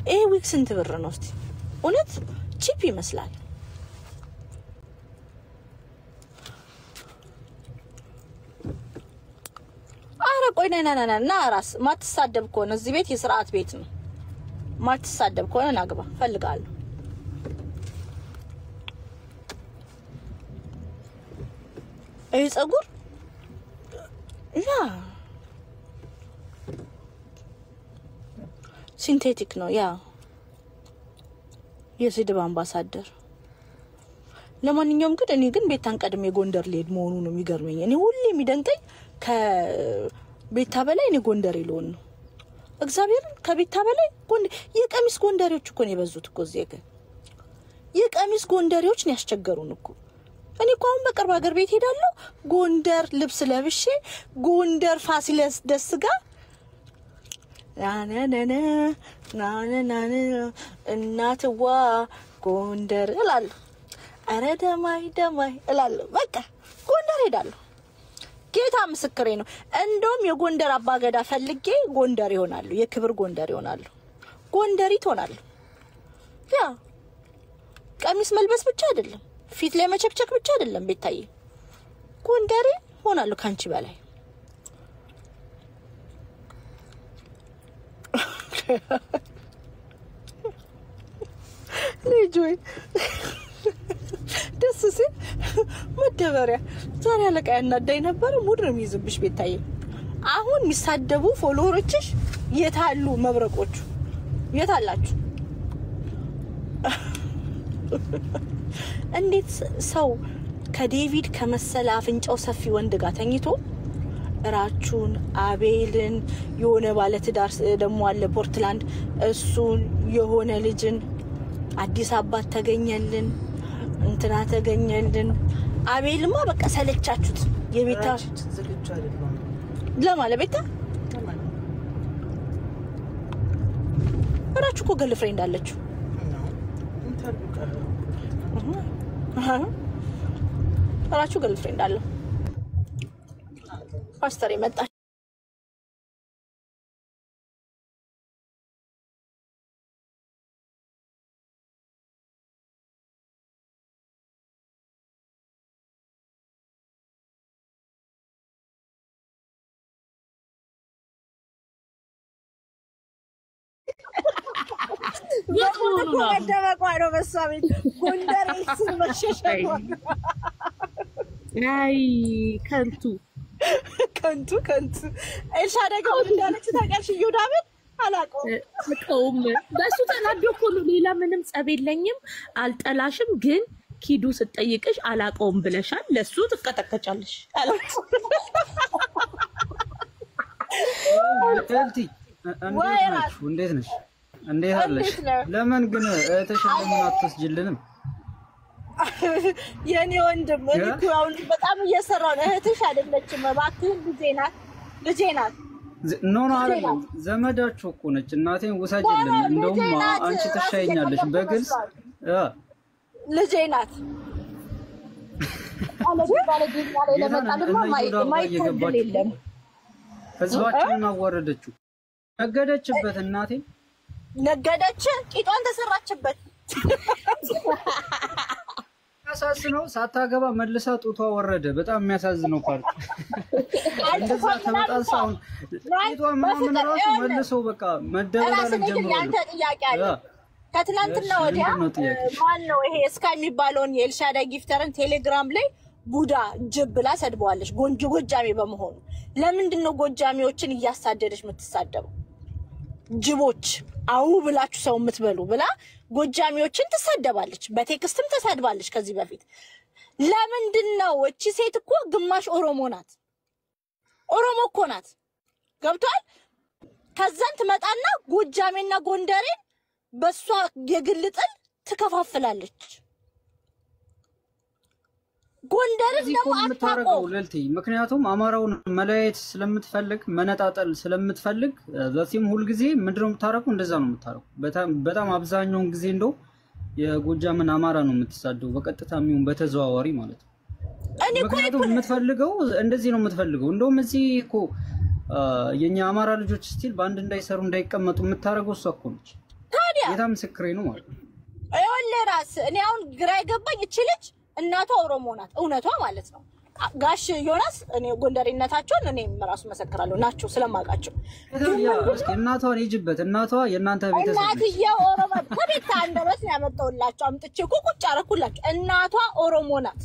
ይሄ ዊክ ስንት ብር ነው እስቲ? እውነት ቺፕ ይመስላል። አረ ቆይ ና ራስ ማትሳደብ ከሆነ እዚህ ቤት የሥርዓት ቤት ነው። ማትሳደብ ከሆነ ናግባ ፈልጋለሁ። ይሄ ጸጉር ያ ሲንቴቲክ ነው ያ የስድብ አምባሳደር። ለማንኛውም ግን እኔ ግን ቤታን ቀድሜ ጎንደር ልሄድ መሆኑ ነው የሚገርመኝ። እኔ ሁሌ የሚደንቀኝ ከቤታ በላይ እኔ ጎንደር ይሎን ነው እግዚአብሔርን ከቤታ በላይ የቀሚስ ጎንደሬዎች እኮ ነው የበዙት እኮ እዚህ ጋር የቀሚስ ጎንደሬዎች ነው ያስቸገሩን እኮ። እኔ እኮ አሁን በቅርብ ሀገር ቤት ሄዳለሁ ጎንደር ልብስ ለብሼ ጎንደር ፋሲለስ ደስጋ ናናናና እናትዋ ጎንደር እላለሁ። አረ ደማይ እላለሁ። በቃ ጎንደር ሄዳለሁ። ጌታ ምስክሬ ነው። እንደውም የጎንደር አባገዳ ፈልጌ ጎንደር ይሆናሉ። የክብር ጎንደር ይሆናሉ። ጎንደሪት ሆናሉ። ያ ቀሚስ መልበስ ብቻ አይደለም፣ ፊት ላይ መቸክቸክ ብቻ አይደለም። ቤታዬ ጎንደሬ ሆናሉ ካንቺ በላይ። ልጅוי ደስ ሲል መደበሪያ ዛሬ አለቃ ያናዳኝ ነበር። ሙድ ነው የሚይዝብሽ ቤታዬ። አሁን የሚሳደቡ ፎሎወሮችሽ የታሉ? መብረቆቹ የታላችሁ? እንዴት ሰው ከዴቪድ ከመሰለ አፍንጫው ሰፊ ወንድ ጋር ተኝቶ ራቹን አቤልን የሆነ ባለ ትዳር ደሞ አለ ፖርትላንድ እሱን የሆነ ልጅን አዲስ አበባ ተገኘልን እንትና ተገኘልን። አቤልማ በቃ ሰለቻችሁት። የቤታ ዝግጁ አይደለም ለማለት ቤታ ራቹ እኮ ገል ፍሬንድ አለችው። ራቹ ገል ፍሬንድ አለው። ፓስተር የመጣ ደማቋሮ በሷቤት ጎንደር እሱን መሸሸው። አይ ከንቱ ኤልሻዳይ ጋር እንዳለች ታውቂያለሽ? ዩዳብን አላውቀውም። በሱ ተናዶ እኮ ነው። ሌላ ምንም ጸብ የለኝም፣ አልጠላሽም። ግን ኪዱ ስትጠይቅሽ አላውቀውም ብለሻል። ለሱ ትቀጠቀጫለሽ። እልቲ እንዴት ነሽ? እንዴት አለሽ? ለምን ግን ተሸለምን አትስጅልንም? የኔ ወንድም እኔ እኮ አሁን በጣም እየሰራው ነው። እህትሽ አይደለችም እባክህ፣ ልጄ ናት። ኖ አይደለም፣ ዘመዳችሁ እኮ ነች። እናቴን ውሰጅልን። እንደውም አንቺ ትሻይኛለሽ በግልጽ ልጄ ናት። ህዝባችንን አዋረደችው። ነገደችበት። እናቴ ነገደች፣ ቂጧን ተሰራችበት። ያሳዝነው ሳታገባ መልሳ ጡቷ ወረደ። በጣም የሚያሳዝነው ፓርት እንደዛ ተመጣጣው ቂጧ ምናምን ራሱ መልሶ በቃ መደበላለቅ ጀምሮ። ያንተ ጥያቄ አለ። ከትላንትና ወዲያ ማን ነው ይሄ ስካይ የሚባለውን የኤልሻዳይ ጊፍተርን ቴሌግራም ላይ ቡዳ ጅብ ብላ ሰድበዋለች። ጎጃሜ በመሆኑ ለምንድን ነው ጎጃሜዎችን እያሳደደች የምትሳደበው? ጅቦች አው ብላችሁ ሰው የምትበሉ ብላ ጎጃሜዎችን ትሳደባለች። በቴክስትም ተሳድባለች ከዚህ በፊት። ለምንድን ነው? እቺ ሴት እኮ ግማሽ ኦሮሞ ናት። ኦሮሞ እኮ ናት። ገብቷል? ከዛን ትመጣና ጎጃሜና ጎንደሬን በሷ የግል ጥል ትከፋፍላለች። ጎንደር ደግሞ አታውቀው ለልቲ። ምክንያቱም አማራውን መለያየት ስለምትፈልግ መነጣጠል ስለምትፈልግ ዘሲም ሁሉ ጊዜ ምንድነው የምታረቀው? እንደዛ ነው የምታረቀው። በጣም አብዛኛውን ጊዜ እንደው የጎጃምን አማራ ነው የምትሳደው፣ በቀጥታም ይሁን በተዘዋዋሪ ማለት ነው። ምክንያቱም የምትፈልገው እንደዚህ ነው የምትፈልገው። እንደውም እዚህ እኮ የኛ አማራ ልጆች ስቲል ባንድ እንዳይሰሩ እንዳይቀመጡ የምታረገው እሷ እኮ ነች። ጌታ ምስክሬ ነው ማለት ነው። ይኸውልህ ራስ እኔ አሁን ግራ የገባኝ እቺ ልጅ እናቷ ኦሮሞ ናት፣ እውነቷ ማለት ነው። ጋሽ ዮናስ እኔ ጎንደሬነታቸውን እኔም ራሱ መሰክራለሁ ናቸው ስለማውቃቸው። እስኪ እናቷን ይጅበት እናቷ የእናንተ ቤተሰብ እናትየው ኦሮሞ ከቤት አንደበት ነው ያመጣውላቸው አምጥቼ እኮ ቁጭ አደረኩላቸው። እናቷ ኦሮሞ ናት።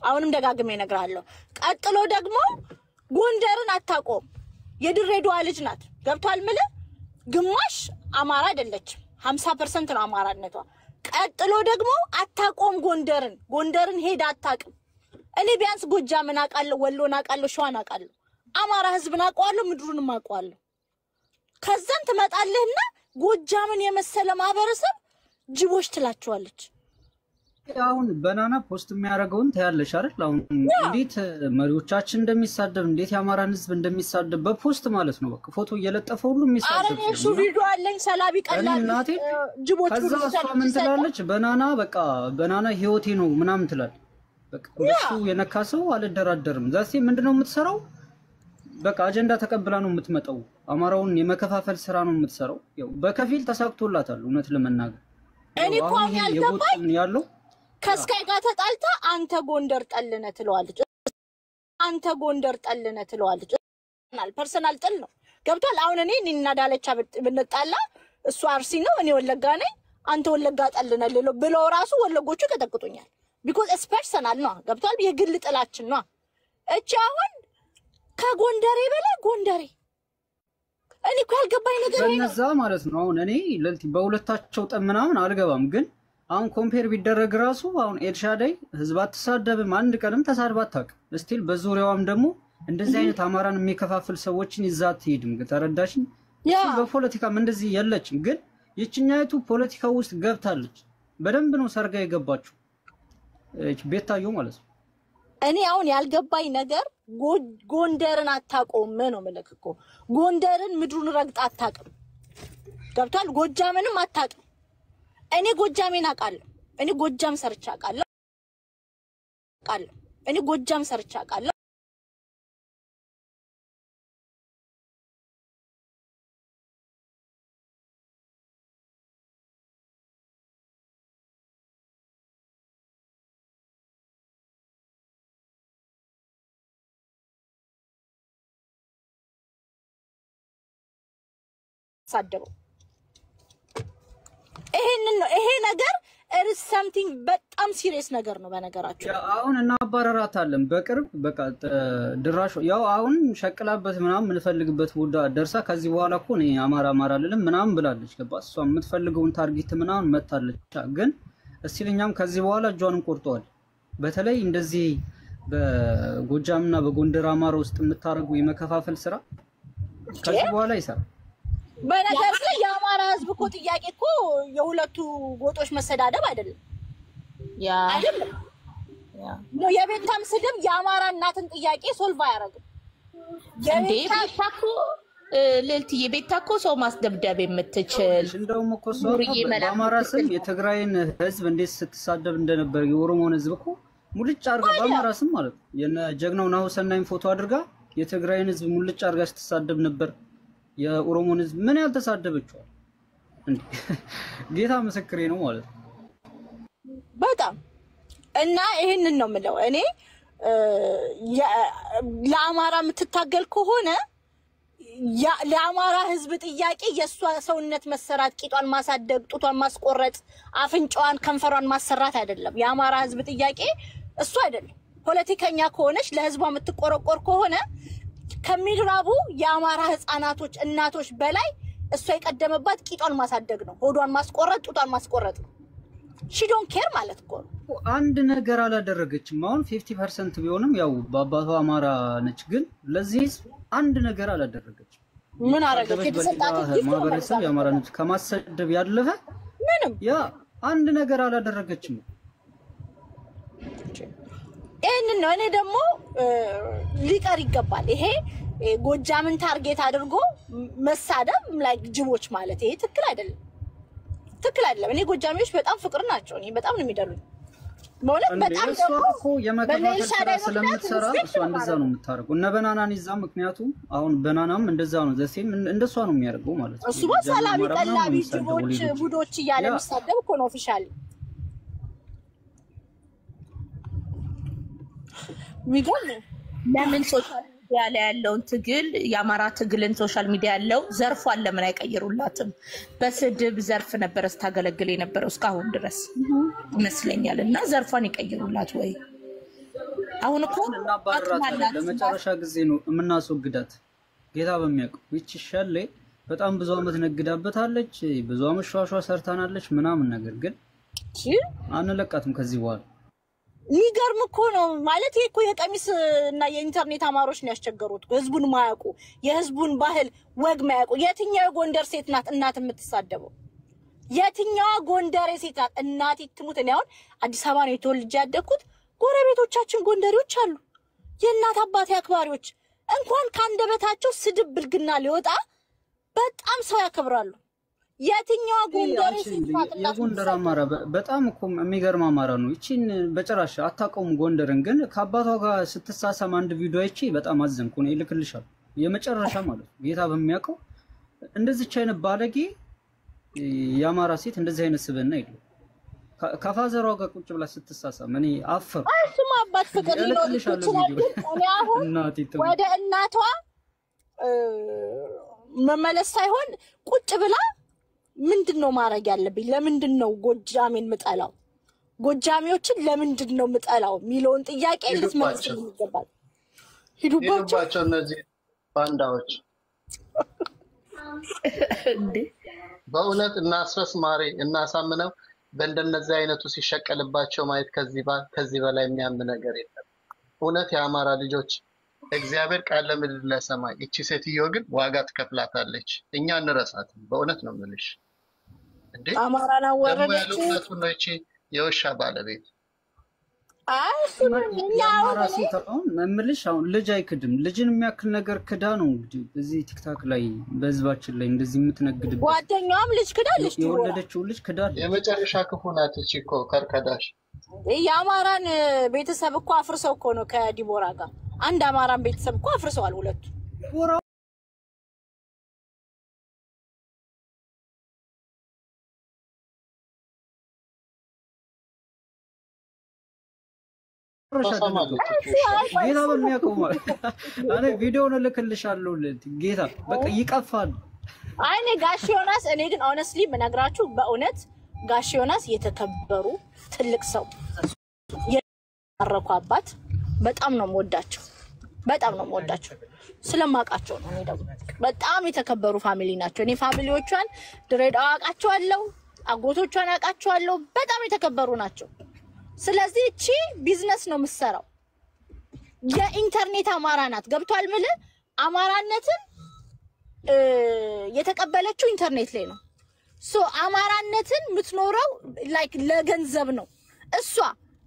አሁንም ደጋግሜ እነግርሃለሁ። ቀጥሎ ደግሞ ጎንደርን አታቆም የድሬዳዋ ልጅ ናት። ገብቷል ምልህ ግማሽ አማራ አይደለችም 50% ነው አማራነቷ። ቀጥሎ ደግሞ አታቆም ጎንደርን ሄዳ አታቅም። እኔ ቢያንስ ጎጃምን አውቃለሁ፣ ወሎን አውቃለሁ፣ ሸዋን አውቃለሁ፣ አማራ ህዝብን አውቀዋለሁ፣ ምድሩንም አውቀዋለሁ። ከዛን ትመጣለህና ጎጃምን የመሰለ ማህበረሰብ ጅቦች ትላቸዋለች። አሁን በናና ፖስት የሚያደርገውን ታያለሽ አይደል? አሁን እንዴት መሪዎቻችን እንደሚሳደብ እንዴት የአማራን ህዝብ እንደሚሳደብ በፖስት ማለት ነው። በቃ ፎቶ እየለጠፈ ሁሉ የሚሳደብ አረ እሱ ቪዲዮ አለኝ ሰላቢ ቀላል ጅቦች ከዛ እሷ ምን ትላለች? በናና በቃ በናና ህይወቴ ነው ምናምን ትላለች። በቃ እሱ የነካሰው አልደራደርም። ዛሴ ምንድነው የምትሰራው? በቃ አጀንዳ ተቀብላ ነው የምትመጣው። አማራውን የመከፋፈል ስራ ነው የምትሰራው። ያው በከፊል ተሳክቶላታል እውነት ለመናገር። እኔ ቆም ያልገባኝ ያለው ከስካይ ጋር ተጣልታ አንተ ጎንደር ጠልነ ትለዋለች። አንተ ጎንደር ጠልነ ትለዋለች። ፐርሰናል ጥል ነው። ገብቷል። አሁን እኔ እና ዳለቻ ብንጣላ እሱ አርሲ ነው እኔ ወለጋ ነኝ አንተ ወለጋ ጠልነ ብለው ራሱ ወለጎቹ ይቀጠቅጡኛል። ቢኮዝ ኢትስ ፐርሰናል ነው። ገብቷል። የግል ጥላችን ነው። እቺ አሁን ከጎንደሬ በላይ ጎንደሬ እኔ እኮ ያልገባኝ ነገር ነው በነዛ ማለት ነው። አሁን እኔ ለልቲ በሁለታቸው ጠምናውን አልገባም ግን አሁን ኮምፔር ቢደረግ ራሱ አሁን ኤልሻዳይ ህዝብ አትሳደብም አንድ ቀንም ተሳድባ አታውቅም። ስቲል በዙሪያዋም ደግሞ እንደዚህ አይነት አማራን የሚከፋፍል ሰዎችን ይዛት ትሄድም ተረዳሽኝ? በፖለቲካም እንደዚህ የለችም። ግን የችኛይቱ ፖለቲካ ውስጥ ገብታለች። በደንብ ነው ሰርጋ የገባችው ቤታዮ ማለት ነው። እኔ አሁን ያልገባኝ ነገር ጎንደርን አታቆም ነው ማለት እኮ ጎንደርን ምድሩን ረግጣ አታውቅም። ገብቷል። ጎጃምንም አታውቅም። እኔ ጎጃሜን አውቃለሁ። እኔ ጎጃም ሰርቻ አውቃለሁ። እኔ ጎጃም ሰርቻ አውቃለሁ። ሳደው ይሄ ነገር እርስ ሰምቲንግ በጣም ሲሪየስ ነገር ነው። በነገራችሁ አሁን እናባረራታለን በቅርብ በቃ ድራሽ ያው አሁን ሸቅላበት ምናምን የምንፈልግበት ቦታ ደርሳ ከዚህ በኋላ እኮ ነው አማራ አይደለም ምናምን ብላለች። ገባ እሷ የምትፈልገውን ታርጌት ምናምን መታለች። ግን እስቲልኛም ከዚህ በኋላ እጇን ቆርጧል። በተለይ እንደዚህ በጎጃምና በጎንደር አማራ ውስጥ የምታረጉ የመከፋፈል ስራ ከዚህ በኋላ ይሰራል። በነገር ላይ የአማራ ህዝብ እኮ ጥያቄ እኮ የሁለቱ ጎጦች መሰዳደብ አይደለም። አይደለም ነው የቤታም ስድብ የአማራ እናትን ጥያቄ ሶልቭ አያደርግም። የቤታኮ ለልትዬ ቤታኮ ሰው ማስደብደብ የምትችል እንደውም እኮ ሰው በአማራ ስም የትግራይን ህዝብ እንዴት ስትሳደብ እንደነበር የኦሮሞን ህዝብ እኮ ሙልጭ አርጋ በአማራ ስም ማለት ነው የነ ጀግናው ናሁሰናይን ፎቶ አድርጋ የትግራይን ህዝብ ሙልጭ አርጋ ስትሳደብ ነበር። የኦሮሞን ህዝብ ምን ያልተሳደበችው እንዴ? ጌታ ምስክሬ ነው ማለት ነው። በጣም እና ይሄንን ነው የምለው እኔ ለአማራ የምትታገል ከሆነ ለአማራ ህዝብ ጥያቄ የሷ ሰውነት መሰራት፣ ቂጧን ማሳደግ፣ ጡቷን ማስቆረጥ፣ አፍንጫዋን ከንፈሯን ማሰራት አይደለም። የአማራ ህዝብ ጥያቄ እሱ አይደለም። ፖለቲከኛ ከሆነች ለህዝቧ የምትቆረቆር ከሆነ ከሚድራቡ የአማራ ህፃናቶች እናቶች በላይ እሷ የቀደመባት ቂጧን ማሳደግ ነው፣ ሆዷን ማስቆረጥ፣ ጡቷን ማስቆረጥ ነው። ሺ ዶንት ኬር ማለት እኮ ነው። አንድ ነገር አላደረገችም። አሁን 50% ቢሆንም ያው በአባቷ አማራ ነች፣ ግን ለዚህ አንድ ነገር አላደረገችም። ምን አረገች? የተሰጣት ማህበረሰብ የአማራ ነች ከማሰደብ ያለፈ ምንም ያ አንድ ነገር አላደረገችም። ይሄንን ነው እኔ ደግሞ ሊቀር ይገባል። ይሄ ጎጃምን ታርጌት አድርጎ መሳደብ ላይክ ጅቦች ማለት ይሄ ትክክል አይደለም። ትክክል አይደለም። እኔ ጎጃሚዎች በጣም ፍቅር ናቸው። እኔ በጣም ነው የሚደሉኝ። ማለት በጣም ደግሞ እኮ የመከፋፈል ስራ ስለምትሰራ እሷ እንደዛ ነው የምታደርገው። እነ በናናን ይዛ ምክንያቱም አሁን በናናም እንደዛ ነው ዘሴም እንደሷ ነው የሚያደርገው ማለት ነው። እሱ በሰላም ቀላቢ ጅቦች ቡዶች እያለ የሚሳደብ እኮ ነው ኦፊሻሊ ሚገል ለምን ሶሻል ሚዲያ ላይ ያለውን ትግል የአማራ ትግልን ሶሻል ሚዲያ ያለው ዘርፏን ለምን አይቀይሩላትም? በስድብ ዘርፍ ነበር ስታገለግል የነበረው እስካሁን ድረስ ይመስለኛል። እና ዘርፏን ይቀይሩላት ወይ? አሁን እኮ እናባራታለን። ለመጨረሻ ጊዜ ነው የምናስወግዳት። ጌታ በሚያውቀው ይቺ ሻሌ በጣም ብዙ አመት ነግዳበታለች፣ ብዙ አመት ሸዋሸዋ ሰርታናለች ምናምን። ነገር ግን አንለቃትም ከዚህ በኋላ። የሚገርም እኮ ነው ማለት ይሄ እኮ የቀሚስ እና የኢንተርኔት አማሮች ነው ያስቸገሩት። ህዝቡን ማያውቁ የህዝቡን ባህል ወግ ማያውቁ። የትኛው ጎንደር ሴት ናት እናት የምትሳደበው? የትኛው ጎንደር ሴት ናት እናት ትሙት? እኔ አሁን አዲስ አበባ ነው የተወልጄ ያደግኩት። ጎረቤቶቻችን ጎንደሬዎች አሉ፣ የእናት አባቴ አክባሪዎች። እንኳን ካንደበታቸው ስድብ ብልግና ሊወጣ በጣም ሰው ያከብራሉ። የትኛው ጎንደር ሴት ናት እናት? የጎንደር አማራ በጣም እኮ የሚገርም አማራ ነው። እቺን በጭራሽ አታውቀውም ጎንደርን። ግን ከአባቷ ጋር ስትሳሳም አንድ ቪዲዮ አይቼ በጣም አዘንኩ። ነው ይልክልሻል። የመጨረሻ ማለት ነው ጌታ በሚያውቀው እንደዚህች አይነት ባለጌ የአማራ ሴት እንደዚህ አይነት ስብዕና የለም። ከፋዘሯ ጋር ቁጭ ብላ ስትሳሳም እኔ አፈር እሱማ አባት ፍቅር ሊኖር ይችላል። እኔ አሁን ወደ እናቷ መመለስ ሳይሆን ቁጭ ብላ ምንድነው ማድረግ ያለብኝ? ለምንድነው ጎጃሜን ምጠላው? ጎጃሜዎችን ለምንድነው ምጠላው ሚለውን ጥያቄ ልትመልስ ይገባል። ሂዱባቸው እነዚህ ባንዳዎች። እንዴ በእውነት እናስረስ ማሪ እናሳምነው በእንደነዚህ አይነቱ ሲሸቀልባቸው ማየት ከዚህ በላይ የሚያም ነገር የለም። እውነት የአማራ ልጆች እግዚአብሔር ቃል ለምድር ለሰማይ። እቺ ሴትዮ ግን ዋጋ ትከፍላታለች። እኛ እንረሳትም። በእውነት ነው የምልሽ። እንዴ አማራና ወረደች ነው እቺ የውሻ ባለቤት። አማራ ሴት አሁን የምልሽ አሁን ልጅ አይክድም። ልጅን የሚያክል ነገር ክዳ ነው እንግዲህ እዚህ ቲክታክ ላይ በህዝባችን ላይ እንደዚህ የምትነግድበት። ጓደኛዋም ልጅ ክዳለች፣ የወለደችው ልጅ ክዳለች። የመጨረሻ ክፉ ናት እቺ እኮ ከርከዳሽ። የአማራን ቤተሰብ እኮ አፍርሰው እኮ ነው ከዲቦራ ጋር አንድ አማራን ቤተሰብ እኮ አፍርሰዋል ሁለቱ። ጌታ በሚያውቀው ማለት እኔ ቪዲዮውን እልክልሻለሁ። ጌታ በቃ ይቀፋል። አይ እኔ ጋሽ ዮናስ እኔ ግን ኦነስትሊ ምነግራችሁ በእውነት ጋሽ ዮናስ የተከበሩ ትልቅ ሰው ያረኩ አባት በጣም ነው የምወዳቸው። በጣም ነው የምወዳቸው ስለማውቃቸው ነው። እኔ ደግሞ በጣም የተከበሩ ፋሚሊ ናቸው። እኔ ፋሚሊዎቿን ድሬዳዋ አውቃቸዋለሁ፣ አጎቶቿን አውቃቸዋለሁ። በጣም የተከበሩ ናቸው። ስለዚህ እቺ ቢዝነስ ነው የምትሰራው። የኢንተርኔት አማራ ናት። ገብቷል ምል አማራነትን የተቀበለችው ኢንተርኔት ላይ ነው። ሶ አማራነትን የምትኖረው ላይክ ለገንዘብ ነው። እሷ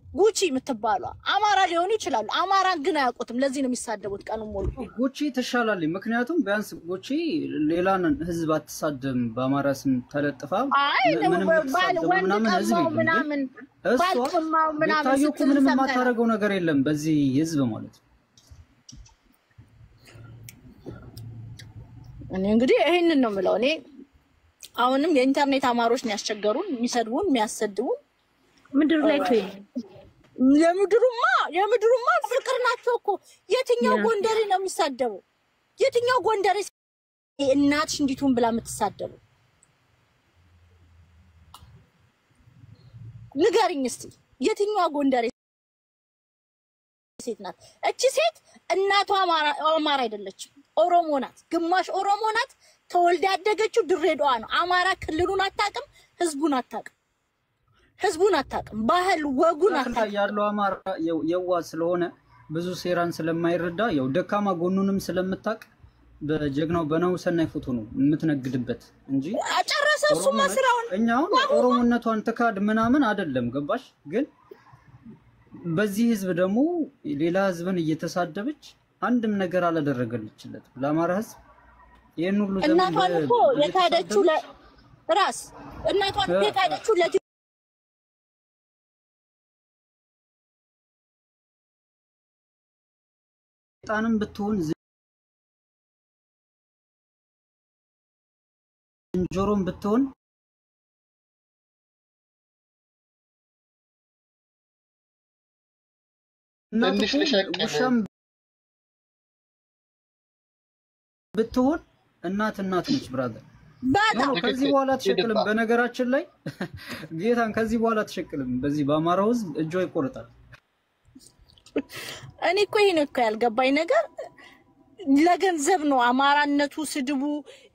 ጉቺ የምትባለው አማራ ሊሆኑ ይችላሉ። አማራን ግን አያውቁትም። ለዚህ ነው የሚሳደቡት ቀኑን ሙሉ። ጉቺ ትሻላለች። ምክንያቱም ቢያንስ ጉቺ ሌላን ህዝብ አትሳደም። በአማራ ስም ተለጥፋ ምንም የማታደርገው ነገር የለም በዚህ ህዝብ ማለት ነው። እኔ እንግዲህ ይሄንን ነው የምለው። እኔ አሁንም የኢንተርኔት አማሮች ነው ያስቸገሩን፣ የሚሰድቡን፣ የሚያሰድቡን ምድር ላይ ተይ። የምድሩማ ፍቅር ናቸው እኮ። የትኛው ጎንደሬ ነው የሚሳደበው? የትኛው ጎንደሬ እናትሽ እንዲቱን ብላ የምትሳደበው? ንገሪኝ እስቲ የትኛው ጎንደሬ ሴት ናት? እቺ ሴት እናቷ አማራ አይደለችም፣ ኦሮሞ ናት። ግማሽ ኦሮሞ ናት። ተወልዳ ያደገችው ድሬዳዋ ነው። አማራ ክልሉን አታውቅም፣ ህዝቡን አታውቅም፣ ባህል ወጉን አታውቅም። ያለው አማራ የዋ ስለሆነ ብዙ ሴራን ስለማይረዳ ያው ደካማ ጎኑንም ስለምታውቅ በጀግናው በነው ሰናይ ፎቶ ነው የምትነግድበት እንጂ አጨረሰ እሱ መስራውን። እኛው ኦሮሞነቷን ተካድ ምናምን አይደለም ገባሽ? ግን በዚህ ህዝብ ደግሞ ሌላ ህዝብን እየተሳደበች አንድም ነገር አላደረገለችለት ለአማራ ህዝብ። ይሄን ሁሉ ዘመን እናቷን እኮ የካደችው ለራስ እናቷን የካደችው ጣንም ብትሆን ዝንጀሮም ብትሆን ትንሽ ውሻም ብትሆን እናት ነች ብራዘር። በጣም ከዚህ በኋላ ተሸክልም በነገራችን ላይ ጌታን ከዚህ በኋላ ተሸክልም በዚህ በአማራው ህዝብ እጆ ይቆርጣል። እኔ እኮ ይሄን እኮ ያልገባኝ ነገር ለገንዘብ ነው አማራነቱ ስድቡ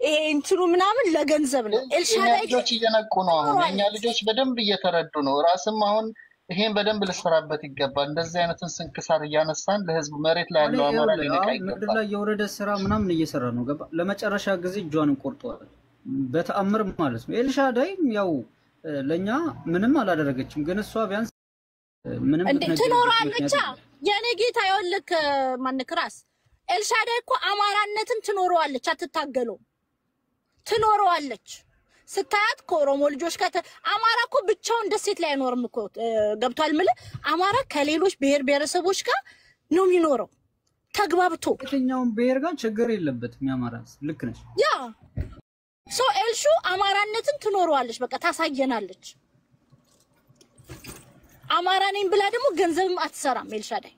ይሄ እንትኑ ምናምን ለገንዘብ ነው። ኤልሻዳይ ልጆች እየነቁ ነው። አሁን የኛ ልጆች በደንብ እየተረዱ ነው። ራስም አሁን ይሄን በደንብ ልሰራበት ይገባል። እንደዚህ አይነትን ስንክሳር እያነሳን ለህዝብ መሬት ላይ ያለው አማራ ሊነቃ ይገባል። ምድር ላይ የወረደ ስራ ምናምን እየሰራ ነው። ገባ ለመጨረሻ ጊዜ እጇን ቆርጧል በተአምር ማለት ነው። ኤልሻዳይ ያው ለኛ ምንም አላደረገችም፣ ግን እሷ ቢያንስ ምንም ትኖራለች። የኔ ጌታ ይወልክ ማንክራስ ኤልሻዳይ እኮ አማራነትን ትኖረዋለች፣ አትታገለው ትኖረዋለች። ስታያት ከኦሮሞ ልጆች አማራ እኮ ብቻውን ደሴት ላይ አይኖርም እኮ ገብቷል። ምለ አማራ ከሌሎች ብሔር ብሔረሰቦች ጋር ነው የሚኖረው ተግባብቶ። የትኛውም ብሔር ጋር ችግር የለበትም ያማራስ። ልክ ነሽ። ያ ሶ ኤልሹ አማራነትን ትኖረዋለች፣ በቃ ታሳየናለች። አማራ ነኝ ብላ ደግሞ ገንዘብም አትሰራም ኤልሻዳይ።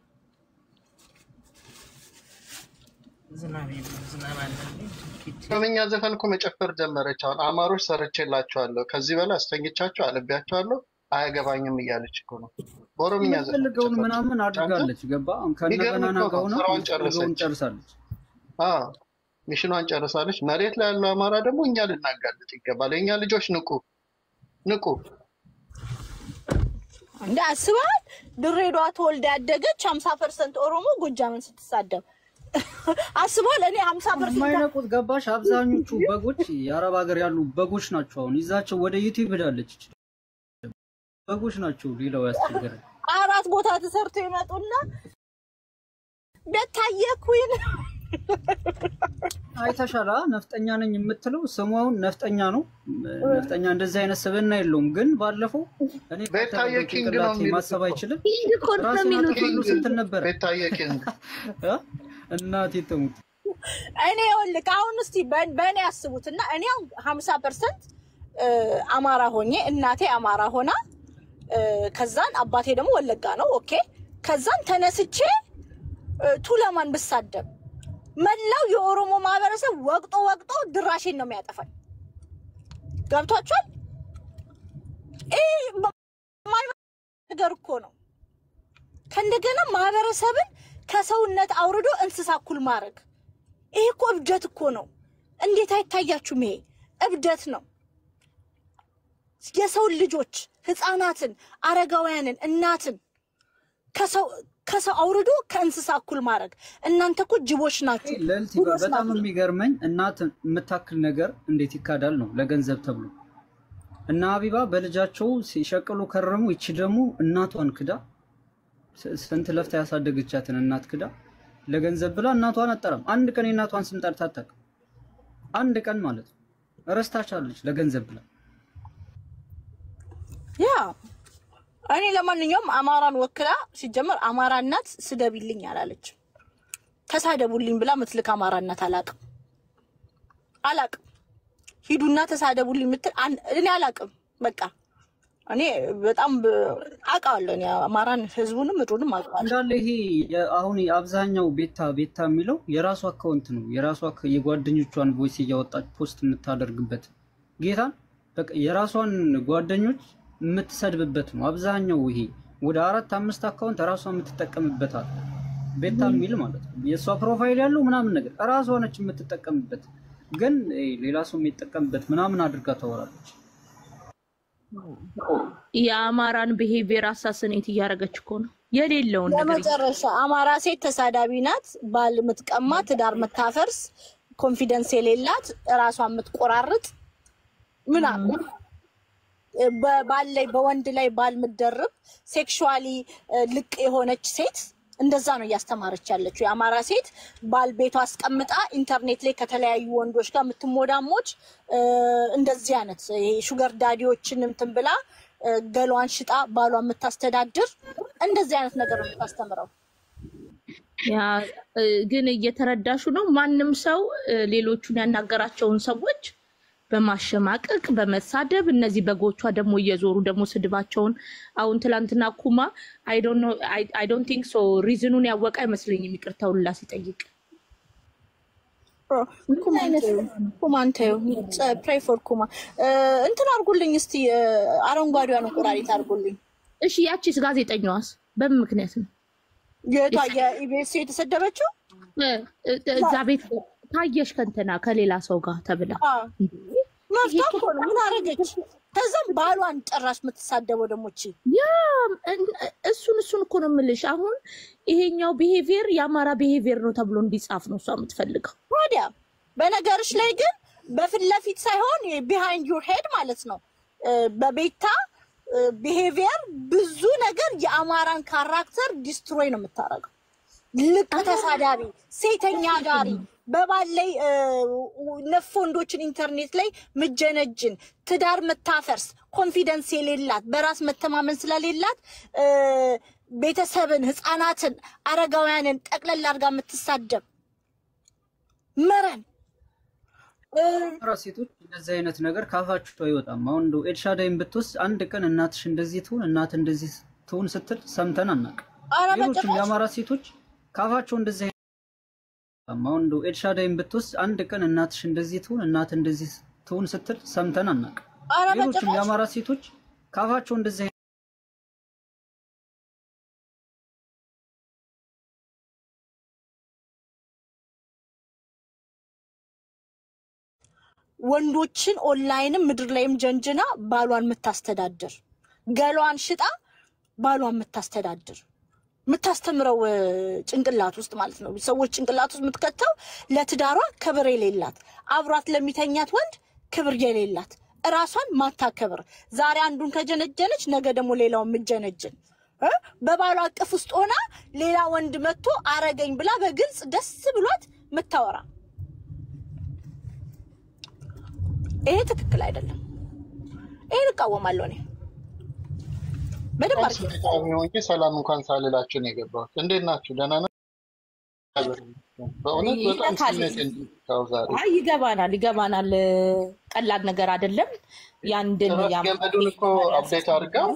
ከመኛ ዘፈን እኮ መጨፈር ጀመረች። አሁን አማሮች ሰርቼላቸዋለሁ ከዚህ በላይ አስተኝቻቸው አለቢያቸዋለሁ አያገባኝም እያለች እኮ ነው። በኦሮምኛ ዘፈን ምናምን አድርጋለች። ገባ ከነገናና ጋውን ጨርሳለች። ሚሽኗን ጨርሳለች። መሬት ላይ ያለው አማራ ደግሞ እኛ ልናጋልጥ ይገባል። የኛ ልጆች ንቁ እንደ አስባል ድሬዳዋ ተወልዳ ያደገች 50% ኦሮሞ ጎጃምን ስትሳደብ አስባል። እኔ 50% ማይነቁት ገባሽ። አብዛኞቹ በጎች የአረብ ሀገር ያሉ በጎች ናቸው። አሁን ይዛቸው ወደ ዩቲዩብ ሄዳለች። በጎች ናቸው። ሌላው ያስቸገረ 4 ቦታ ተሰርተው ይመጡና በታየኩኝ አይተሻላ ነፍጠኛ ነኝ የምትለው ስሟውን ነፍጠኛ ነው። ነፍጠኛ እንደዚህ አይነት ስብና የለውም። ግን ባለፈው እኔ በታየ ኪንግ ነው ማሰብ አይችልም። ራስን ነበር በታየ ኪንግ እናቴ ተሙት። እኔ ይኸውልህ አሁን እስቲ በእኔ ያስቡትና እኔ 50% አማራ ሆኜ እናቴ አማራ ሆና ከዛን አባቴ ደግሞ ወለጋ ነው። ኦኬ ከዛን ተነስቼ ቱለማን ብሳደብ መላው የኦሮሞ ማህበረሰብ ወቅጦ ድራሽን ነው የሚያጠፋኝ። ገብቷችኋል? ነገር እኮ ነው። ከእንደገና ማህበረሰብን ከሰውነት አውርዶ እንስሳ እኩል ማድረግ ይሄ እኮ እብደት እኮ ነው። እንዴት አይታያችሁም? ይሄ እብደት ነው። የሰው ልጆች ህፃናትን፣ አረጋውያንን፣ እናትን ከሰው አውርዶ ከእንስሳ እኩል ማድረግ። እናንተ እኮ ጅቦች ናችሁ። ለልቲ በጣም የሚገርመኝ እናት የምታክል ነገር እንዴት ይካዳል ነው ለገንዘብ ተብሎ። እና አቢባ በልጃቸው ሲሸቅሉ ከረሙ። ይቺ ደግሞ እናቷን ክዳ ስንት ለፍታ ያሳደገቻትን እናት ክዳ ለገንዘብ ብላ እናቷን አጠራም። አንድ ቀን እናቷን ስም ጠርታ አታውቅም። አንድ ቀን ማለት ነው። ረስታቻለች ለገንዘብ ብላ። ያ እኔ ለማንኛውም አማራን ወክላ ሲጀመር አማራ እናት ስደብልኝ አላለች። ተሳደቡልኝ ብላ ምትልክ አማራ እናት አላቅም። ሂዱና ተሳደቡልኝ ምትል እኔ አላቅም። በቃ እኔ በጣም አውቃለሁ። እኔ አማራን ህዝቡንም ምድሩንም አውቃለሁ። እንዳለ ይሄ አሁን አብዛኛው ቤታ የሚለው የራሷ አካውንት ነው። የራሷ የጓደኞቿን ቮይስ እያወጣች ፖስት የምታደርግበት ጌታ በቃ የራሷን ጓደኞች የምትሰድብበት ነው። አብዛኛው ይሄ ወደ 4-5 አካውንት ራሷ የምትጠቀምበት አለ። ቤታ የሚል ማለት ነው። የሷ ፕሮፋይል ያለው ምናምን ነገር ራሷ ነች የምትጠቀምበት፣ ግን ሌላ ሰው የሚጠቀምበት ምናምን አድርጋ ታወራለች። የአማራን ቢሄቪየር አሳስኔት እያደረገች እኮ ነው የሌለውን ነገር። ለመጨረሻ አማራ ሴት ተሳዳቢ ናት፣ ባል የምትቀማ፣ ትዳር የምታፈርስ፣ ኮንፊደንስ የሌላት፣ ራሷን የምትቆራርጥ ምናምን በባል ላይ በወንድ ላይ ባል ምደርብ ሴክሹዋሊ ልቅ የሆነች ሴት እንደዛ ነው እያስተማረች ያለችው። የአማራ ሴት ባል ቤቷ አስቀምጣ ኢንተርኔት ላይ ከተለያዩ ወንዶች ጋር የምትሞዳሞች እንደዚህ አይነት ሹገር ዳዲዎችን እንትን ብላ ገሏን ሽጣ ባሏን የምታስተዳድር እንደዚህ አይነት ነገር ነው የምታስተምረው። ያ ግን እየተረዳሹ ነው። ማንም ሰው ሌሎቹን ያናገራቸውን ሰዎች በማሸማቀቅ በመሳደብ እነዚህ በጎቿ ደግሞ እየዞሩ ደግሞ ስድባቸውን አሁን ትላንትና ኩማ አይ ዶንት ቲንክ ሶ ሪዝኑን ያወቀ አይመስለኝም ይቅርታውን ላ ሲጠይቅ ኩማንቴው ፕሬይ ፎር ኩማ እንትን አድርጉልኝ እስቲ አረንጓዴዋን እንቁራሪት አድርጉልኝ። እሺ ያቺስ ጋዜጠኛዋስ በምን ምክንያት ነው የኢቢኤስ የተሰደበችው? እዛ ቤት ታየሽ ከንተና ከሌላ ሰው ጋር ተብላ መፍታት እኮ ነው። ምን አደረገች? ከዛም ባሏን ጨራሽ የምትሳደበው ደግሞ እቺ ያ እሱን እኮ ነው የምልሽ። አሁን ይሄኛው ቢሄቪየር የአማራ ቢሄቪየር ነው ተብሎ እንዲጻፍ ነው እሷ የምትፈልገው። ወዲያ በነገርሽ ላይ ግን በፊት ለፊት ሳይሆን ቢሃይንድ ዩር ሄድ ማለት ነው። በቤታ ቢሄቪየር ብዙ ነገር የአማራን ካራክተር ዲስትሮይ ነው የምታረገው። ልቅ ተሳዳቢ፣ ሴተኛ ዳሪ፣ በባላይ ነፍ ወንዶችን ኢንተርኔት ላይ ምጀነጅን፣ ትዳር መታፈርስ፣ ኮንፊደንስ የሌላት፣ በራስ መተማመን ስለሌላት ቤተሰብን፣ ህፃናትን፣ አረጋውያንን ጠቅለል አድርጋ የምትሳደብ መረን ራሴቶች እንደዚህ አይነት ነገር ካፋችሁ አይወጣም። አሁን እንደው ኤልሻዳይን ብትወስድ አንድ ቀን እናትሽ እንደዚህ ትሁን እናት እንደዚህ ትሁን ስትል ሰምተን አናውቅም። ሌሎችም የአማራ ሴቶች ካፋቸው እንደዚህ አሁን እንደው ኤልሻዳይን ብትወስድ አንድ ቀን እናትሽ እንደዚህ ትሁን እናት እንደዚህ ትሁን ስትል ሰምተን አናውቅም። ሌሎችም የአማራ ሴቶች ካፋቸው እንደዚህ ወንዶችን ኦንላይንም ምድር ላይም ጀንጅና ባሏን የምታስተዳድር ገሏን ሽጣ ባሏን የምታስተዳድር የምታስተምረው ጭንቅላት ውስጥ ማለት ነው። ሰዎች ጭንቅላት ውስጥ የምትከተው ለትዳሯ ክብር የሌላት አብራት ለሚተኛት ወንድ ክብር የሌላት ራሷን ማታከብር ዛሬ አንዱን ከጀነጀነች ነገ ደግሞ ሌላውን ምጀነጅን በባሏ አቅፍ ውስጥ ሆና ሌላ ወንድ መጥቶ አረገኝ ብላ በግልጽ ደስ ብሏት ምታወራ ይሄ ትክክል አይደለም። ይሄን እቃወማለሁ እኔ በደንብ አርኪ ሰላም እንኳን ሳልላችሁ ነው የገባሁት። እንዴት ናችሁ? ደህና ናችሁ? በእውነት በጣም ስሜት እንዲታውዛሩ ይገባናል። ቀላል ነገር አይደለም። ያንድን ገመዱን እኮ አፕዴት አድርጋው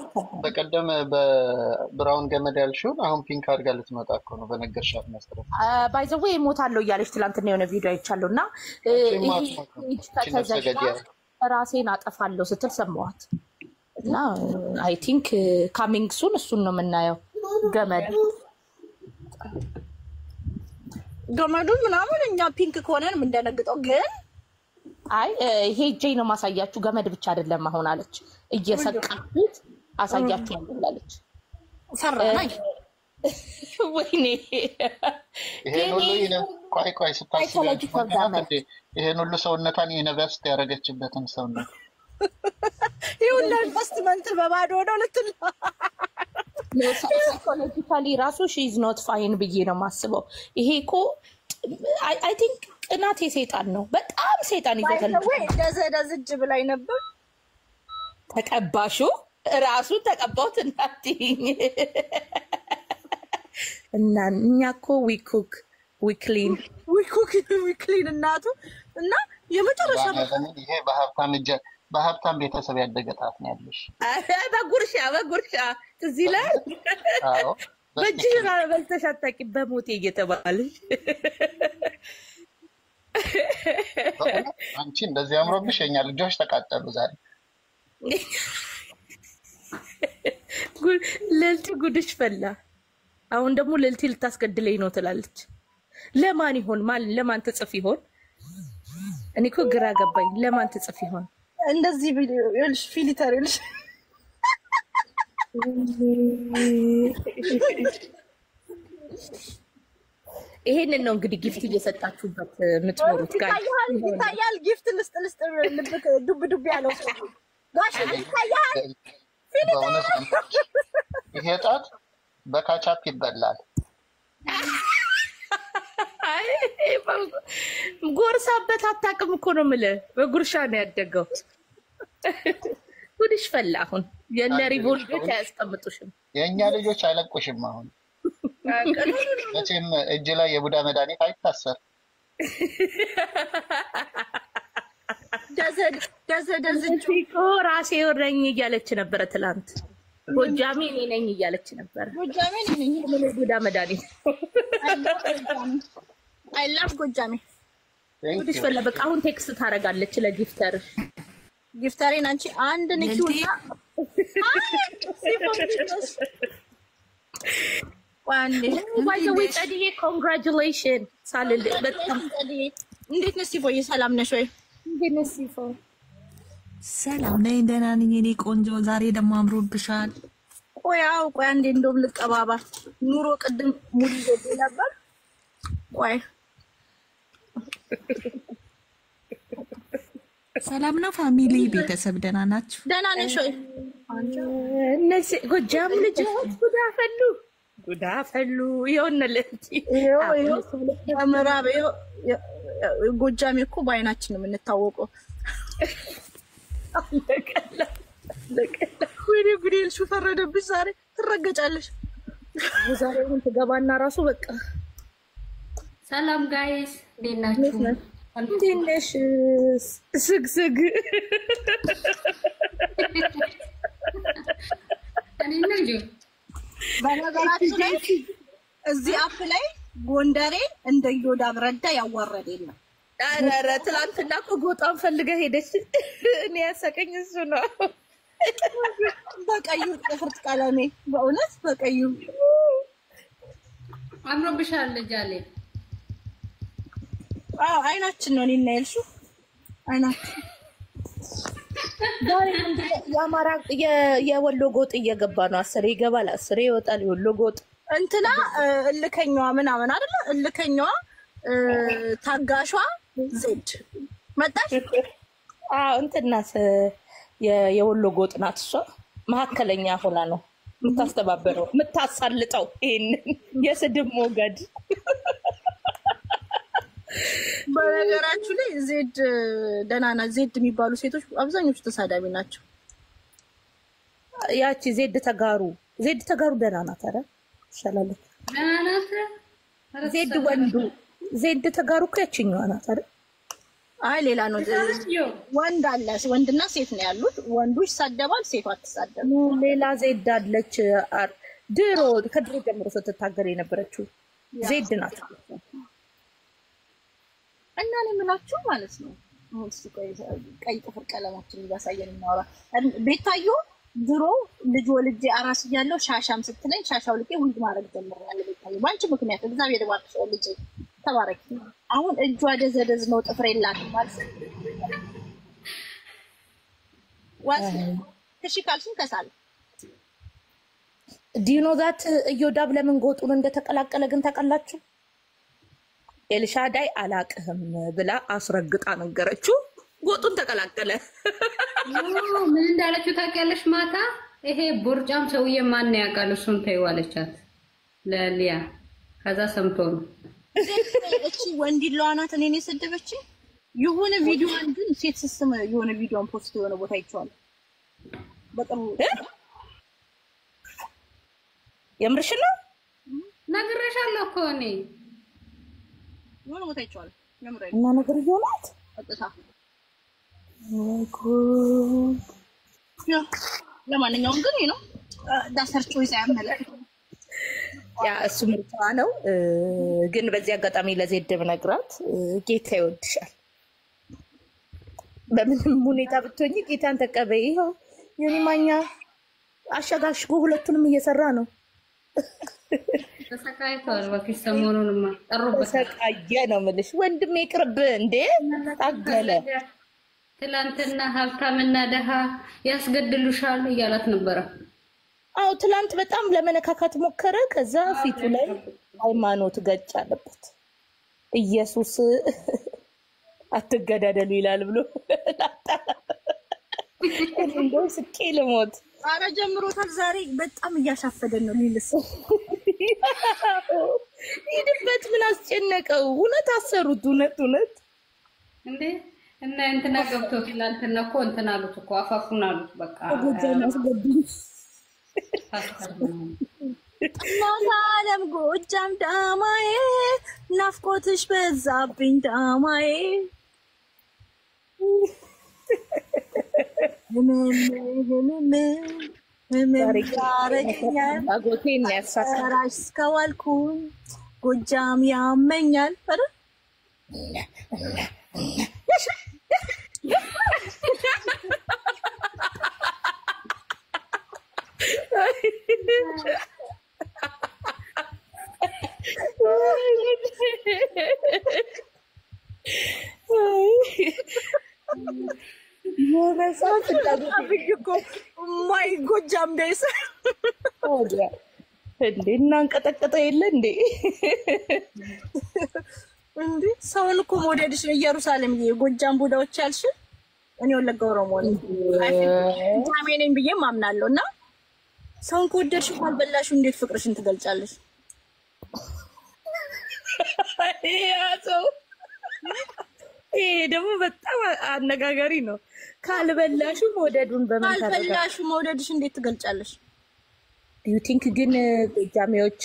በቀደም በብራውን ገመድ ያልሽውን አሁን ፒንክ አድርጋ ልትመጣ እኮ ነው በነገርሻት መሰረት። ባይ ዘ ዌይ እሞታለሁ እያለች ትላንትና የሆነ ቪዲዮ አይቻለሁና ራሴን አጠፋለሁ ስትል ሰማዋት እና አይ ቲንክ ካሚንግ ሱን እሱን ነው የምናየው። ገመዱ ምናምን እኛ ፒንክ ከሆነን እንደነግጠው ግን አይ ሄጄ ነው ማሳያችሁ። ገመድ ብቻ አይደለም አሁን አለች እየሰቃችሁት አሳያችኋለሁ አለች። ፈራናኝ ወይኔ ይሄን ሁሉ ቆይ ስታስቢ ይሄን ሁሉ ሰውነቷን ኢንቨስት ያደረገችበትን ሰውነት ይሁን ኢንቨስትመንት በባዶ ነው ልትል ነው ሳይኮሎጂካሊ ራሱ ሺ ኢዝ ኖት ፋይን ብዬ ነው ማስበው። ይሄ እኮ አይ ቲንክ ቅናት የሰይጣን ነው። በጣም ሰይጣን ይዘከለ ወይ ደዘደዝጅ ብላይ ነበር ተቀባሹ ራሱ ተቀባውት እናትኝ እና እኛ እኮ ዊ ክሊን እናቱ እና የመጨረሻ ይሄ በሀብታም ቤተሰብ ያደገጣት ነው ያለሽ። በጉርሻ ትዝ ይላል። አዎ በጅራ በልተሽ አታውቂም በሞቴ እየተባለሽ አንቺ እንደዚህ አምሮብሽ የኛ ልጆች ተቃጠሉ ዛሬ። ለልቲ ጉድሽ ፈላ። አሁን ደግሞ ለልቲ ልታስገድለኝ ነው ትላለች። ለማን ይሆን ለማን ትጽፍ ይሆን? እኔ እኮ ግራ ገባኝ። ለማን ትጽፍ ይሆን? እንደዚህ ቪዲዮ ይልሽ ፊልተር ይልሽ ይሄንን ነው እንግዲህ ጊፍት እየሰጣችሁበት የምትኖሩት ጋር ይታያል። ጊፍት ልስጥ ልብክ ዱብ ያለው ጋሽ ይታያል። ይሄ ጣት በካቻፕ ይበላል። ጎርሳበት አታውቅም እኮ ነው የምልህ። በጉርሻ ነው ያደገው። ጉድሽ ፈላ። አሁን የነ ሪቮልቭ አያስቀምጡሽም። የእኛ ልጆች አይለቁሽም። አሁን መቼም እጅ ላይ የቡዳ መድኃኒት አይታሰር። ደዘ ራሴ ወረኝ እያለች ነበረ ትላንት። ጎጃሜ እኔ ነኝ እያለች ነበረ። ጎጃሜ ነኝ ምን ቡዳ መድኃኒት አይ ላቭ ጎጃሜ። ወዲሽ ፈለ በቃ አሁን ቴክስት ታደርጋለች ለጊፍተር ጊፍተሬን አንቺ አንድ ንኪውና ዋንዴ ባይ ዘ ዌይ ጸድዬ ኮንግራቹሌሽን ሳልል በጣም እንዴት ነሽ ሲፎዬ? ሰላም ነሽ ወይ? እንዴት ነሽ ሲፎ? ሰላም ነኝ፣ ደህና ነኝ የኔ ቆንጆ። ዛሬ ደግሞ አምሮብሻል። ቆይ አንዴ እንደውም ልቀባባ። ኑሮ ቅድም ሙሉ ይዞብኝ ነበር። ቆይ ሰላም ነው ፋሚሊ፣ ቤተሰብ ደህና ናችሁ? ደህና ነሽ ወይ? እነዚህ ጎጃም ልጆች ጉዳ ፈሉ ይሆንልኝ። ምዕራብ ጎጃሜ እኮ በአይናችን ነው የምንታወቀው። ወይኔ ጉዴ! ልሹ ፈረደብሽ። ዛሬ ትረገጫለሽ። ዛሬ ምን ትገባና ራሱ በቃ ሰላም ጋይስ፣ እንዴት ናችሁ? እንዴት ነሽ? ስግስግ በነገራችን ላይ እዚህ አፕ ላይ ጎንደሬ እንደ ዮዳብ ረዳ ያዋረደ የለም። ኧረ ትላንትና እኮ ጎጣን ፈልገ ሄደች። እኔ ያሰቀኝ እሱ ነው። በቀዩ ጥፍርት ቀለሜ በእውነት በቀዩ አምሮብሻል ልጃሌ። አዎ አይናችን ነው እኔና ያልሹ አይናችን። ዛሬ የአማራ የወሎ ጎጥ እየገባ ነው። 10 ይገባል፣ 10 ይወጣል። የወሎ ጎጥ እንትና እልከኛዋ ምናምን አይደለ? እልከኛዋ ታጋሿ ዜድ መጣች። አዎ እንትናት የወሎ ጎጥ ናት። እሷ መሀከለኛ ሆና ነው የምታስተባበረው የምታሳልጠው ይሄንን የስድብ ሞገድ። በነገራችሁ ላይ ዜድ ደህና ናት። ዜድ የሚባሉ ሴቶች አብዛኞቹ ተሳዳቢ ናቸው። ያቺ ዜድ ተጋሩ ደህና ናት። ኧረ ይሻላለች። ዜድ ወንዱ ዜድ ተጋሩ እኮ ያችኛዋ ናት አይደል? አይ ሌላ ነው። ወንድ አለ፣ ወንድና ሴት ነው ያሉት። ወንዱ ይሳደባል፣ ሴቷ አትሳደብ። ሌላ ዜድ አለች። ድሮ ከድሮ ጀምሮ ስትታገር የነበረችው ዜድ ናት። እና እኔ የምላችሁ ማለት ነው ቀይ ጥፍር ቀለማችን እያሳየን እናወራ። ቤታዮ ድሮ ልጅ ወልጄ አራስ እያለሁ ሻሻም ስትለኝ ሻሻው ልቄ ውልድ ማድረግ ጀምሬያለሁ። ቤታዮ ባንቺ ምክንያት እግዚአብሔር ይባርክሽ ልጄ፣ ተባረክ። አሁን እጇ ደዘደዝ ነው፣ ጥፍር የላትም ማለት ነው። ዋስ ከሺ ካልሽኝ ከሳለ ዲኖ ዛት እዮዳብ ለምን ጎጡን እንደተቀላቀለ ግን ታውቃላችሁ? ኤልሻዳይ አላቅህም ብላ አስረግጣ ነገረችው። ጎጡን ተቀላቀለ። ምን እንዳለችው ታውቂያለሽ? ማታ ይሄ ቦርጫም ሰውዬ ማን ያውቃል እሱን ተይው አለቻት ለሊያ። ከዛ ሰምቶ ነው እቺ ወንዲላዋ ናት እኔን የሰደበችኝ። የሆነ ቪዲዮን ግን ሴት ስስም የሆነ ቪዲዮን ፖስት የሆነ ቦታ አይቼዋለሁ። በጣም የምርሽ ነው ነግሬሻለሁ እኮ እኔ የሆነ ቦታ አይቼዋለሁ። የምሬ እና ነገር ይሆናል አጥታ ለማንኛውም ግን ነው ዳሰርቾ ይዛያመለ ያ እሱ ምርጫዋ ነው። ግን በዚህ አጋጣሚ ለዜድ ብነግራት ጌታ ይወድሻል። በምንም ሁኔታ ብትሆኚ ጌታን ተቀበይ። ይኸው የኔ ማኛ አሸጋሽጎ ሁለቱንም እየሰራ ነው። ተሰቃይቷል። እባክሽ ሰሞኑንማ ጠሩበት። ተሰቃየ ነው የምልሽ። ወንድሜ ይቅርብ እንዴ ታገለ። ትላንትና ሀብታምና ደሃ ያስገድሉሻል እያላት ነበረ። አዎ ትላንት በጣም ለመነካካት ሞከረ። ከዛ ፊቱ ላይ ሃይማኖት ገጭ አለበት። ኢየሱስ አትገዳደሉ ይላል ብሎ እንደው ስቄ ልሞት። አረ ጀምሮታል። ዛሬ በጣም እያሻፈደን ነው ሊልስ ሂድበት። ምን አስጨነቀው? እውነት አሰሩት። እውነት እንዴ እና እንትና ገብቶ ትላንትና እኮ እንትና አሉት እኮ አፋፉን አሉት። በቃ እናት ዓለም ጎጃም ዳማዬ ናፍቆትሽ በዛብኝ ዳማዬ አጎቴን ያሳራሽ እስከዋልኩኝ ጎጃም ያመኛል አይደል? ማይ ጎጃም ደስ እንዴ እናንቀጠቀጠ የለ እንዴ እንዴ ሰውን እኮ ሞዴልሽ ነው። ኢየሩሳሌም የጎጃም ቡዳዎች ያልሽ እኔ ወለጋ ኦሮሞ ነኝ ጃሜ ነኝ ብዬ ማምናለሁ። እና ሰውን ከወደድሽ ካልበላሽ እንዴት ፍቅርሽን ትገልጫለሽ? ይሄ ደግሞ በጣም አነጋጋሪ ነው። ካልበላሹ መውደዱን በምን ታደርጋለሽ? ካልበላሹ መውደድሽ እንዴት ትገልጫለሽ? ዩ ቲንክ ግን ጎጃሜዎች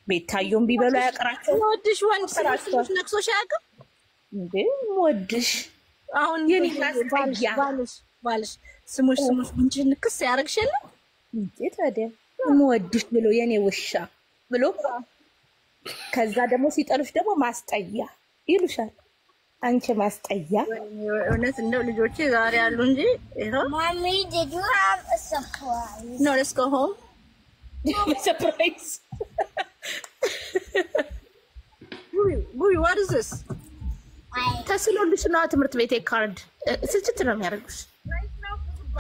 ቤታየውን ቢበሉ ያቀራቸው ወድሽ ወንድ ስራሽ ነክሶሽ አያውቅም እንዴ? ወድሽ አሁን የኔ ታስጠያ ባልሽ ስሙሽ እንጂ ንክስ ያረግሽ የለ እንዴ? ታዲያ ወድሽ ብሎ የኔ ውሻ ብሎ ከዛ ደግሞ ሲጠሉሽ ደግሞ ማስጠያ ይሉሻል። አንቺ ማስጠያ እውነት እንደው ልጆቼ ዛሬ ያሉ እንጂ ይሄው Mommy, did you have a surprise? No, let's go home. ሰርፕራይዝ Buy, what is this? ተስሎልሽ ነው ትምህርት ቤት ካርድ ስልችት ነው የሚያደርጉሽ።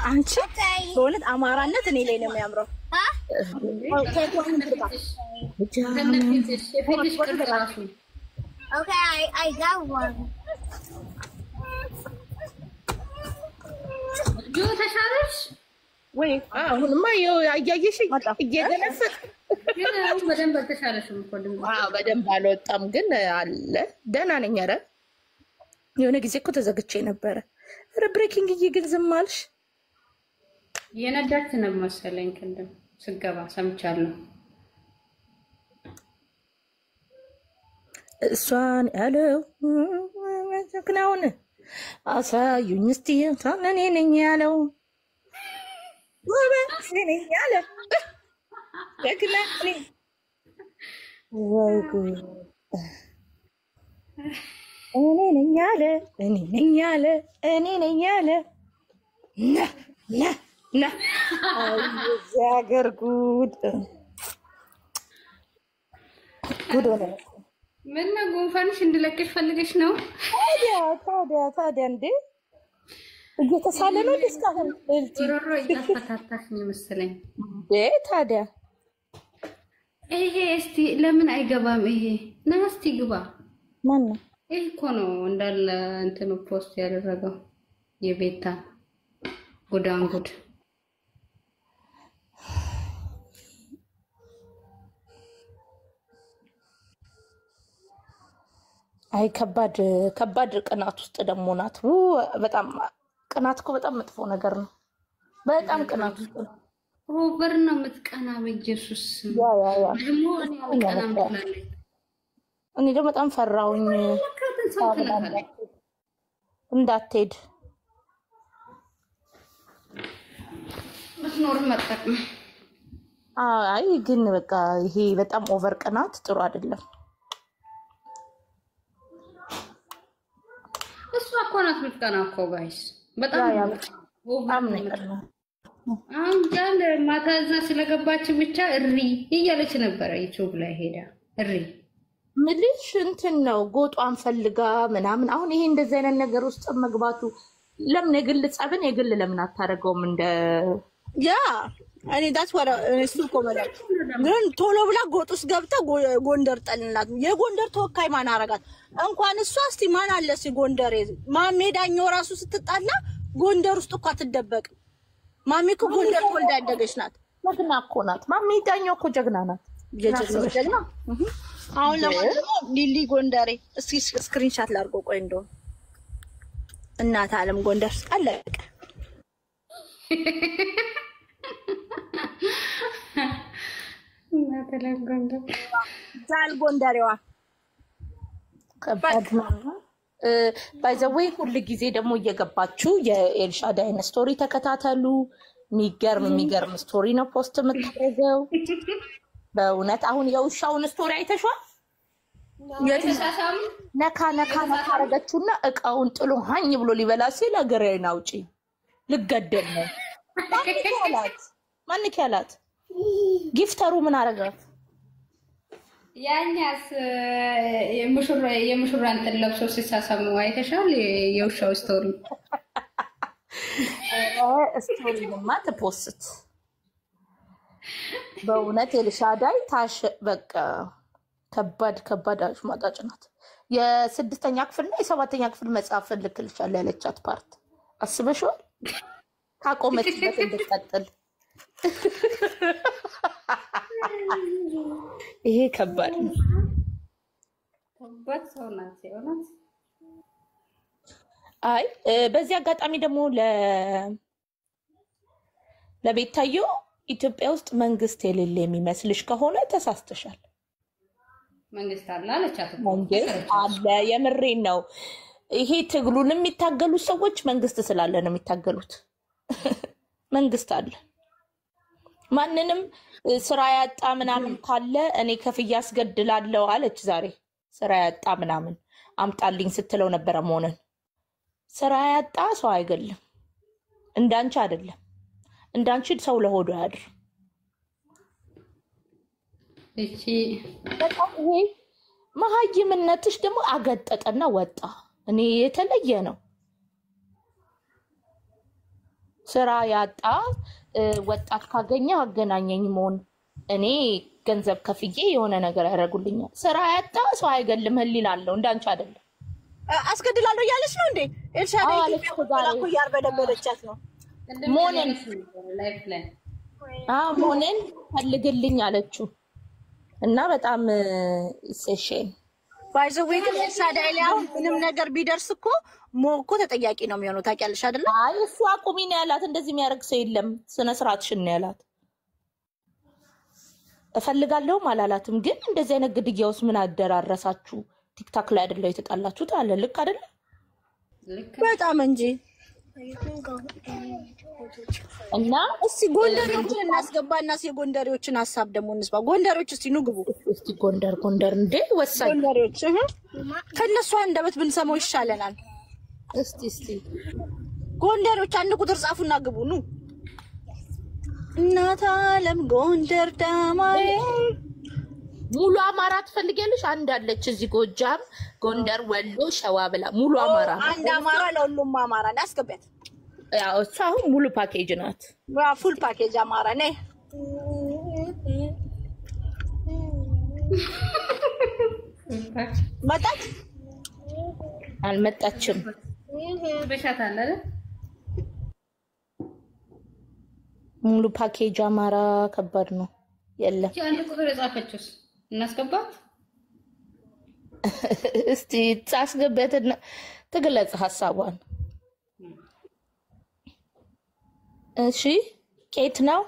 አንቺ በእውነት አማራነት እኔ ላይ ነው የሚያምረው። Okay, I got one. ጆ ተሻለሽ ወይ አሁንማ አያየሽ እየገነፈጥ ግን አሁን በደንብ አልተሻለሽም እኮ ድምፅ። በደንብ አልወጣም ግን አለ ደህና ነኝ። ኧረ የሆነ ጊዜ እኮ ተዘግቼ ነበረ። ኧረ ብሬኪንግ ግን ዝም አልሽ። የነዳች ነው መሰለኝ ቅድም ስገባ ሰምቻለሁ። እሷን ያለው ምክንያውን አሳዩኝ እስቲ ታነኔ ነኝ ያለው ወበስ ነኝ ያለው ደግና እኔ ነኝ ያለ እኔ ነኝ ያለ እኔ ነኝ ያለ ና ዛገር ጉድ ሆነ። ምን ነው ጉንፋንሽ እንድለቅሽ ፈልገሽ ነው? ታዲያ እንዴ እየተሳለ ነው እስካሁን ሮሮ እያፈታታሽ ነው መሰለኝ። ታዲያ ይሄ እስቲ ለምን አይገባም? ይሄ ና እስቲ ግባ። ማን ነው? ይሄ እኮ ነው እንዳለ እንትኑ ፖስት ያደረገው የቤታ ጉዳንጉድ። አይ ከባድ ቅናት ውስጥ ደግሞ ናት። በጣም ቅናት እኮ በጣም መጥፎ ነገር ነው። በጣም ቅናት ውስጥ ነው። ሮበር ነው የምትቀና በኢየሱስ ደግሞ እኔ አልቀናም ትላለች። እኔ ደግሞ በጣም ፈራሁኝ እንዳትሄድ መስኖር መጠቅም። አይ ግን በቃ ይሄ በጣም ኦቨር ቅናት ጥሩ አይደለም። እሷ እኮ ናት የምትቀና እኮ ጋይስ በጣም ነው። አንጃል ማታ እዛ ስለገባች ብቻ እሪ እያለች ነበረ ዩቲዩብ ላይ ሄዳ እሪ ምልሽ እንትን ነው ጎጧን ፈልጋ ምናምን። አሁን ይሄ እንደዚህ አይነት ነገር ውስጥ መግባቱ ለምን የግል ጸብን የግል ለምን አታረገውም? እንደ ያ እኔ ዳት ወራ እሱ ኮመላክ ግን ቶሎ ብላ ጎጥ ውስጥ ገብታ ጎንደር ጠልናት። የጎንደር ተወካይ ማን አረጋት? እንኳን እሷ እስቲ ማን አለ ሲ ጎንደር ማሜዳኛው ራሱ ስትጣላ ጎንደር ውስጥ እኮ አትደበቅም። ማሚ እኮ ጎንደር ተወልዳ ያደገች ናት። ጀግና እኮ ናት። ማሜዳኛው እኮ ጀግና ናት። ጀግና አሁን ለማንኛውም ሊሊ ጎንደሬ እስኪ ስክሪንሻት ላድርጎ። ቆይ እንደው እናት ዓለም ጎንደር አለቀ። ዛል ጎንደሬዋ ከባድ ነው። ባይ ዘ ዌይ ሁሉ ጊዜ ደግሞ እየገባችሁ የኤልሻዳይን ስቶሪ ተከታተሉ። የሚገርም ስቶሪ ነው ፖስት የምታደርገው። በእውነት አሁን የውሻውን ስቶሪ አይተሽዋል? ነካ አረገችውና እቃውን ጥሎ ሀኝ ብሎ ሊበላ ሲል እግሬን አውጪ ልገደል ነው። ማንክ ያላት ጊፍተሩ ምን አረጋት? ያኛስ የሙሽራን እንትን ለብሶ ሲሳሳሙ አይተሻል? የውሻው ስቶሪ ስቶሪማ ትፖስት። በእውነት ኤልሻዳይ ታሽ በቃ ከባድ አሽሟጣጭ ናት። የ6ኛ ክፍልና የ7ኛ ክፍል መጽሐፍ ልክልሻለሁ ያለቻት ፓርት አስበሽዋል? ካቆመችበት እንድትቀጥል። ይሄ ከባድ ነው። ከባድ ሰው ናት የሆነች። አይ በዚህ አጋጣሚ ደግሞ ለቤታዮ ኢትዮጵያ ውስጥ መንግስት የሌለ የሚመስልሽ ከሆነ ተሳስተሻል። መንግስት አለ አለቻት። መንግስት አለ፣ የምሬን ነው። ይሄ ትግሉን የሚታገሉት ሰዎች መንግስት ስላለ ነው የሚታገሉት። መንግስት አለ። ማንንም ስራ ያጣ ምናምን ካለ እኔ ከፍያ አስገድላለሁ አለች ዛሬ። ስራ ያጣ ምናምን አምጣልኝ ስትለው ነበረ መሆንን። ስራ ያጣ ሰው አይገልም። እንዳንቺ አይደለም። እንዳንቺ ሰው ለሆዱ ያድር። እቺ በጣም ይሄ መሀይምነትሽ ደግሞ አገጠጠና ወጣ። እኔ የተለየ ነው። ስራ ያጣ ወጣት ካገኘ አገናኘኝ መሆን እኔ ገንዘብ ከፍዬ የሆነ ነገር ያደርጉልኛል። ስራ ያጣ ሰው አይገልም ህሊላለሁ። እንዳንቺ አይደለም። አስገድላለሁ እያለች ነው እንዴ ኤልሻዳይ? እኮ እያርበደበደቻት ነው። ሞንን ፈልግልኝ አለችው እና በጣም ኢሴሽን ባይዘው ወይ ኤልሻዳይ ላይ አሁን ምንም ነገር ቢደርስ እኮ ሞኮ ተጠያቂ ነው የሚሆነው። ታውቂያለሽ አይደል? አይ እሱ አቁሚ ነው ያላት። እንደዚህ የሚያደርግ ሰው የለም። ስነ ስርዓትሽን ነው ያላት። እፈልጋለሁም አላላትም። ግን እንደዚህ አይነት ግድያውስ ምን አደራረሳችሁ? ቲክታክ ላይ አይደለ የተጣላችሁት? አለ ልክ አይደለ? በጣም እንጂ። እና እስቲ ጎንደሬዎችን እናስገባና የጎንደሬዎችን ሀሳብ ደግሞ እንስባ። ጎንደሬዎች እስቲ ኑ ግቡ። እስቲ ጎንደር እንዴ ወሳኝ ጎንደሬዎች ከነሱ አንደበት ብንሰማው ይሻለናል። እስቲ ጎንደሬዎች አንድ ቁጥር ጻፉና ግቡ። ኑ እናት ዓለም ጎንደር ዳማዬ ሙሉ አማራ ትፈልጊያለሽ? አንድ አለች እዚህ ጎጃም፣ ጎንደር፣ ወሎ፣ ሸዋ ብላ ሙሉ አማራ። አንድ አማራ ለሁሉም አማራ አስገባት። ያው እሷ አሁን ሙሉ ፓኬጅ ናት። ፉል ፓኬጅ አማራ ነይ። መጣች አልመጣችም? በሻታለ ሙሉ ፓኬጅ አማራ ከባድ ነው። የለም አንድ ቁጥር የጻፈችውስ እናስገባት። እስቲ ታስገበትና ትግለጽ ሐሳቧን። እሺ ኬት ነው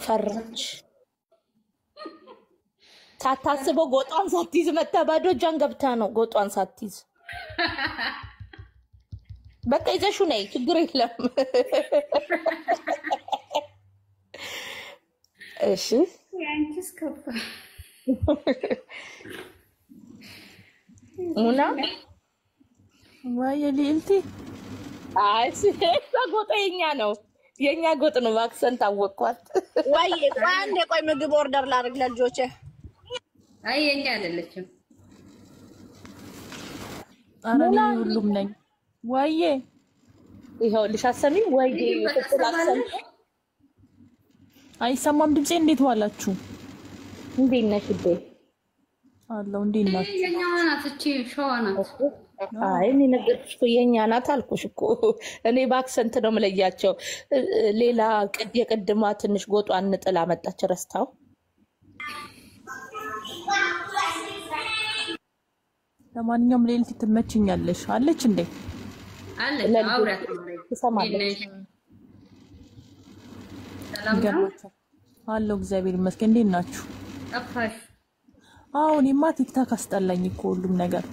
ፈራች። ሳታስበው ጎጧን ሳትይዝ መታ ባዶ እጇን ገብታ ነው። ጎጧን ሳትይዝ በቃ ይዘሹ ነይ፣ ችግር የለም። እሺ ያንቺስ ከፋ ሙና ወይ ልልቲ አይ ጎጥ የኛ ነው፣ የኛ ጎጥ ነው። አክሰንት አወቅኳት። ወይ ቆይ ምግብ ኦርደር ላድርግ ለልጆቼ። አይ የኛ አይደለችም። አረኔ ሁሉም ነኝ። ወይዬ ይኸውልሽ አሰሚም ወይዬ ተጥላሰም አይሰማም ድምጼ። እንዴት ዋላችሁ? እንዴት ነሽ? አለው እንዴት ናት? የኛ ናት እቺ ሸዋ ናት። አይ እኔ ነገርኩሽ እኮ የኛ ናት አልኩሽ እኮ። እኔ በአክሰንት ነው የምለያቸው። ሌላ የቅድማ ትንሽ ጎጧን ጥላ መጣች ረስታው። ለማንኛውም ሌልቲ ትመችኛለሽ አለች እንዴ? አለች አውራት ትሰማለች። ይገርማችኋል አለው እግዚአብሔር ይመስገን እንዴት ናችሁ ጠፋሽ አዎ እኔማ ቲክታክ አስጠላኝ እኮ ሁሉም ነገር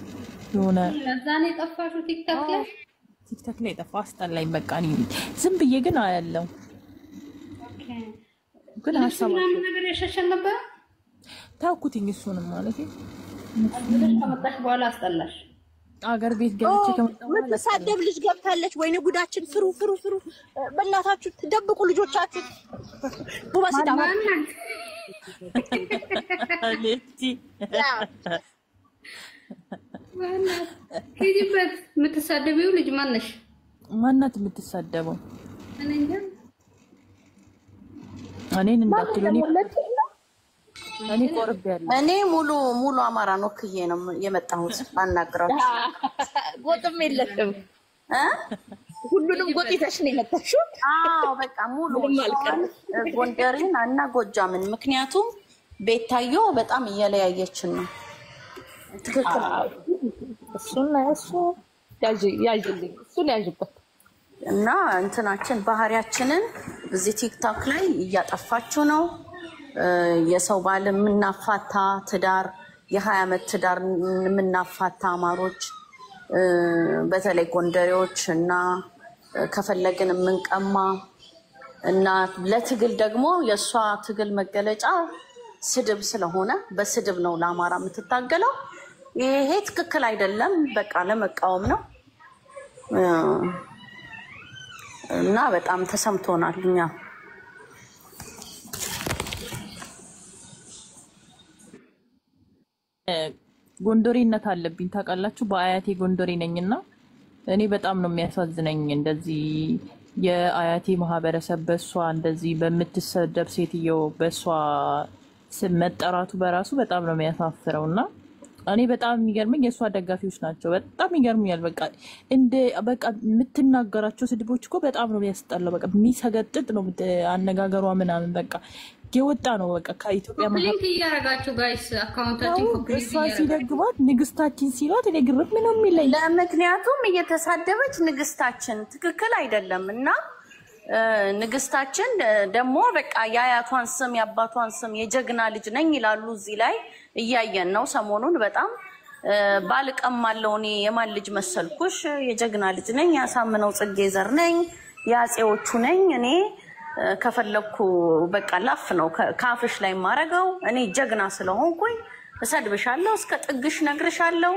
የሆነ ለዛኔ ጠፋሹ ቲክታክ ላይ ጠፋ አስጠላኝ በቃ እኔ ዝም ብዬ ግን አያለው ግን ሀሳባችሁ ነገር ያሸሸን ነበር ታውቁትኝ እሱንም ማለት ከመጣሽ በኋላ አስጠላሽ አገር ቤት ገብቼ ከመጣሁ ምትሳደብ ልጅ ገብታለች ወይኔ ጉዳችን ፍሩ በእናታችሁ ተደብቁ ልጆቻችሁ ቡባሲዳ አለቲ ሂጂበት የምትሳደቢው ልጅ ማነሽ ማናት የምትሳደበው እኔ እንጃ እኔን እንዳትሉኝ እኔ ቆርብ ያለ እኔ ሙሉ አማራ ነው ክዬ ነው የመጣሁት አናግራችሁ ጎጥም የለሽም ሁሉንም ጎጥ ይተሽ ነው የመጣሽው አዎ በቃ ሙሉ ጎንደርን እና ጎጃምን ምክንያቱም ቤታዮ በጣም እየለያየችን ነው ትክክል እሱ ያዥበት እና እንትናችን ባህሪያችንን እዚህ ቲክቶክ ላይ እያጠፋችሁ ነው የሰው ባል የምናፋታ ትዳር የ20 ዓመት ትዳር የምናፋታ አማሮች በተለይ ጎንደሬዎች እና ከፈለግን የምንቀማ እና ለትግል ደግሞ የሷ ትግል መገለጫ ስድብ ስለሆነ በስድብ ነው ለአማራ የምትታገለው ይሄ ትክክል አይደለም በቃ ለመቃወም ነው እና በጣም ተሰምቶናል እኛ ጎንደሬነት አለብኝ ታውቃላችሁ በአያቴ ጎንደሬ ነኝና እኔ በጣም ነው የሚያሳዝነኝ እንደዚህ የአያቴ ማህበረሰብ በሷ እንደዚህ በምትሰደብ ሴትዮ በሷ ስም መጠራቱ በራሱ በጣም ነው የሚያሳፍረውና እኔ በጣም የሚገርመኝ የሷ ደጋፊዎች ናቸው በጣም ይገርሙኛል በቃ የምትናገራቸው ስድቦች እኮ በጣም ነው የሚያስጠላው በቃ የሚሰገጥጥ ነው አነጋገሯ ምናምን በቃ የወጣ ነው በቃ ከኢትዮጵያ ሊንክ እያረጋችሁ ጋይስ አካውንታችን ኮምፕሊት ሲደግባት ንግስታችን ሲሏት እኔ ግርም ነው የሚለኝ ለምክንያቱም እየተሳደበች ንግስታችን ትክክል አይደለም እና ንግስታችን ደግሞ በቃ የአያቷን ስም የአባቷን ስም የጀግና ልጅ ነኝ ይላሉ እዚህ ላይ እያየን ነው ሰሞኑን በጣም ባልቀማለው እኔ የማን ልጅ መሰልኩሽ የጀግና ልጅ ነኝ ያሳምነው ጽጌ ዘር ነኝ ያጼዎቹ ነኝ እኔ ከፈለኩ በቃ ላፍ ነው ካፍሽ ላይ ማረጋው እኔ ጀግና ስለሆንኩኝ እሰድብሻለሁ እስከ ጥግሽ ነግርሻለሁ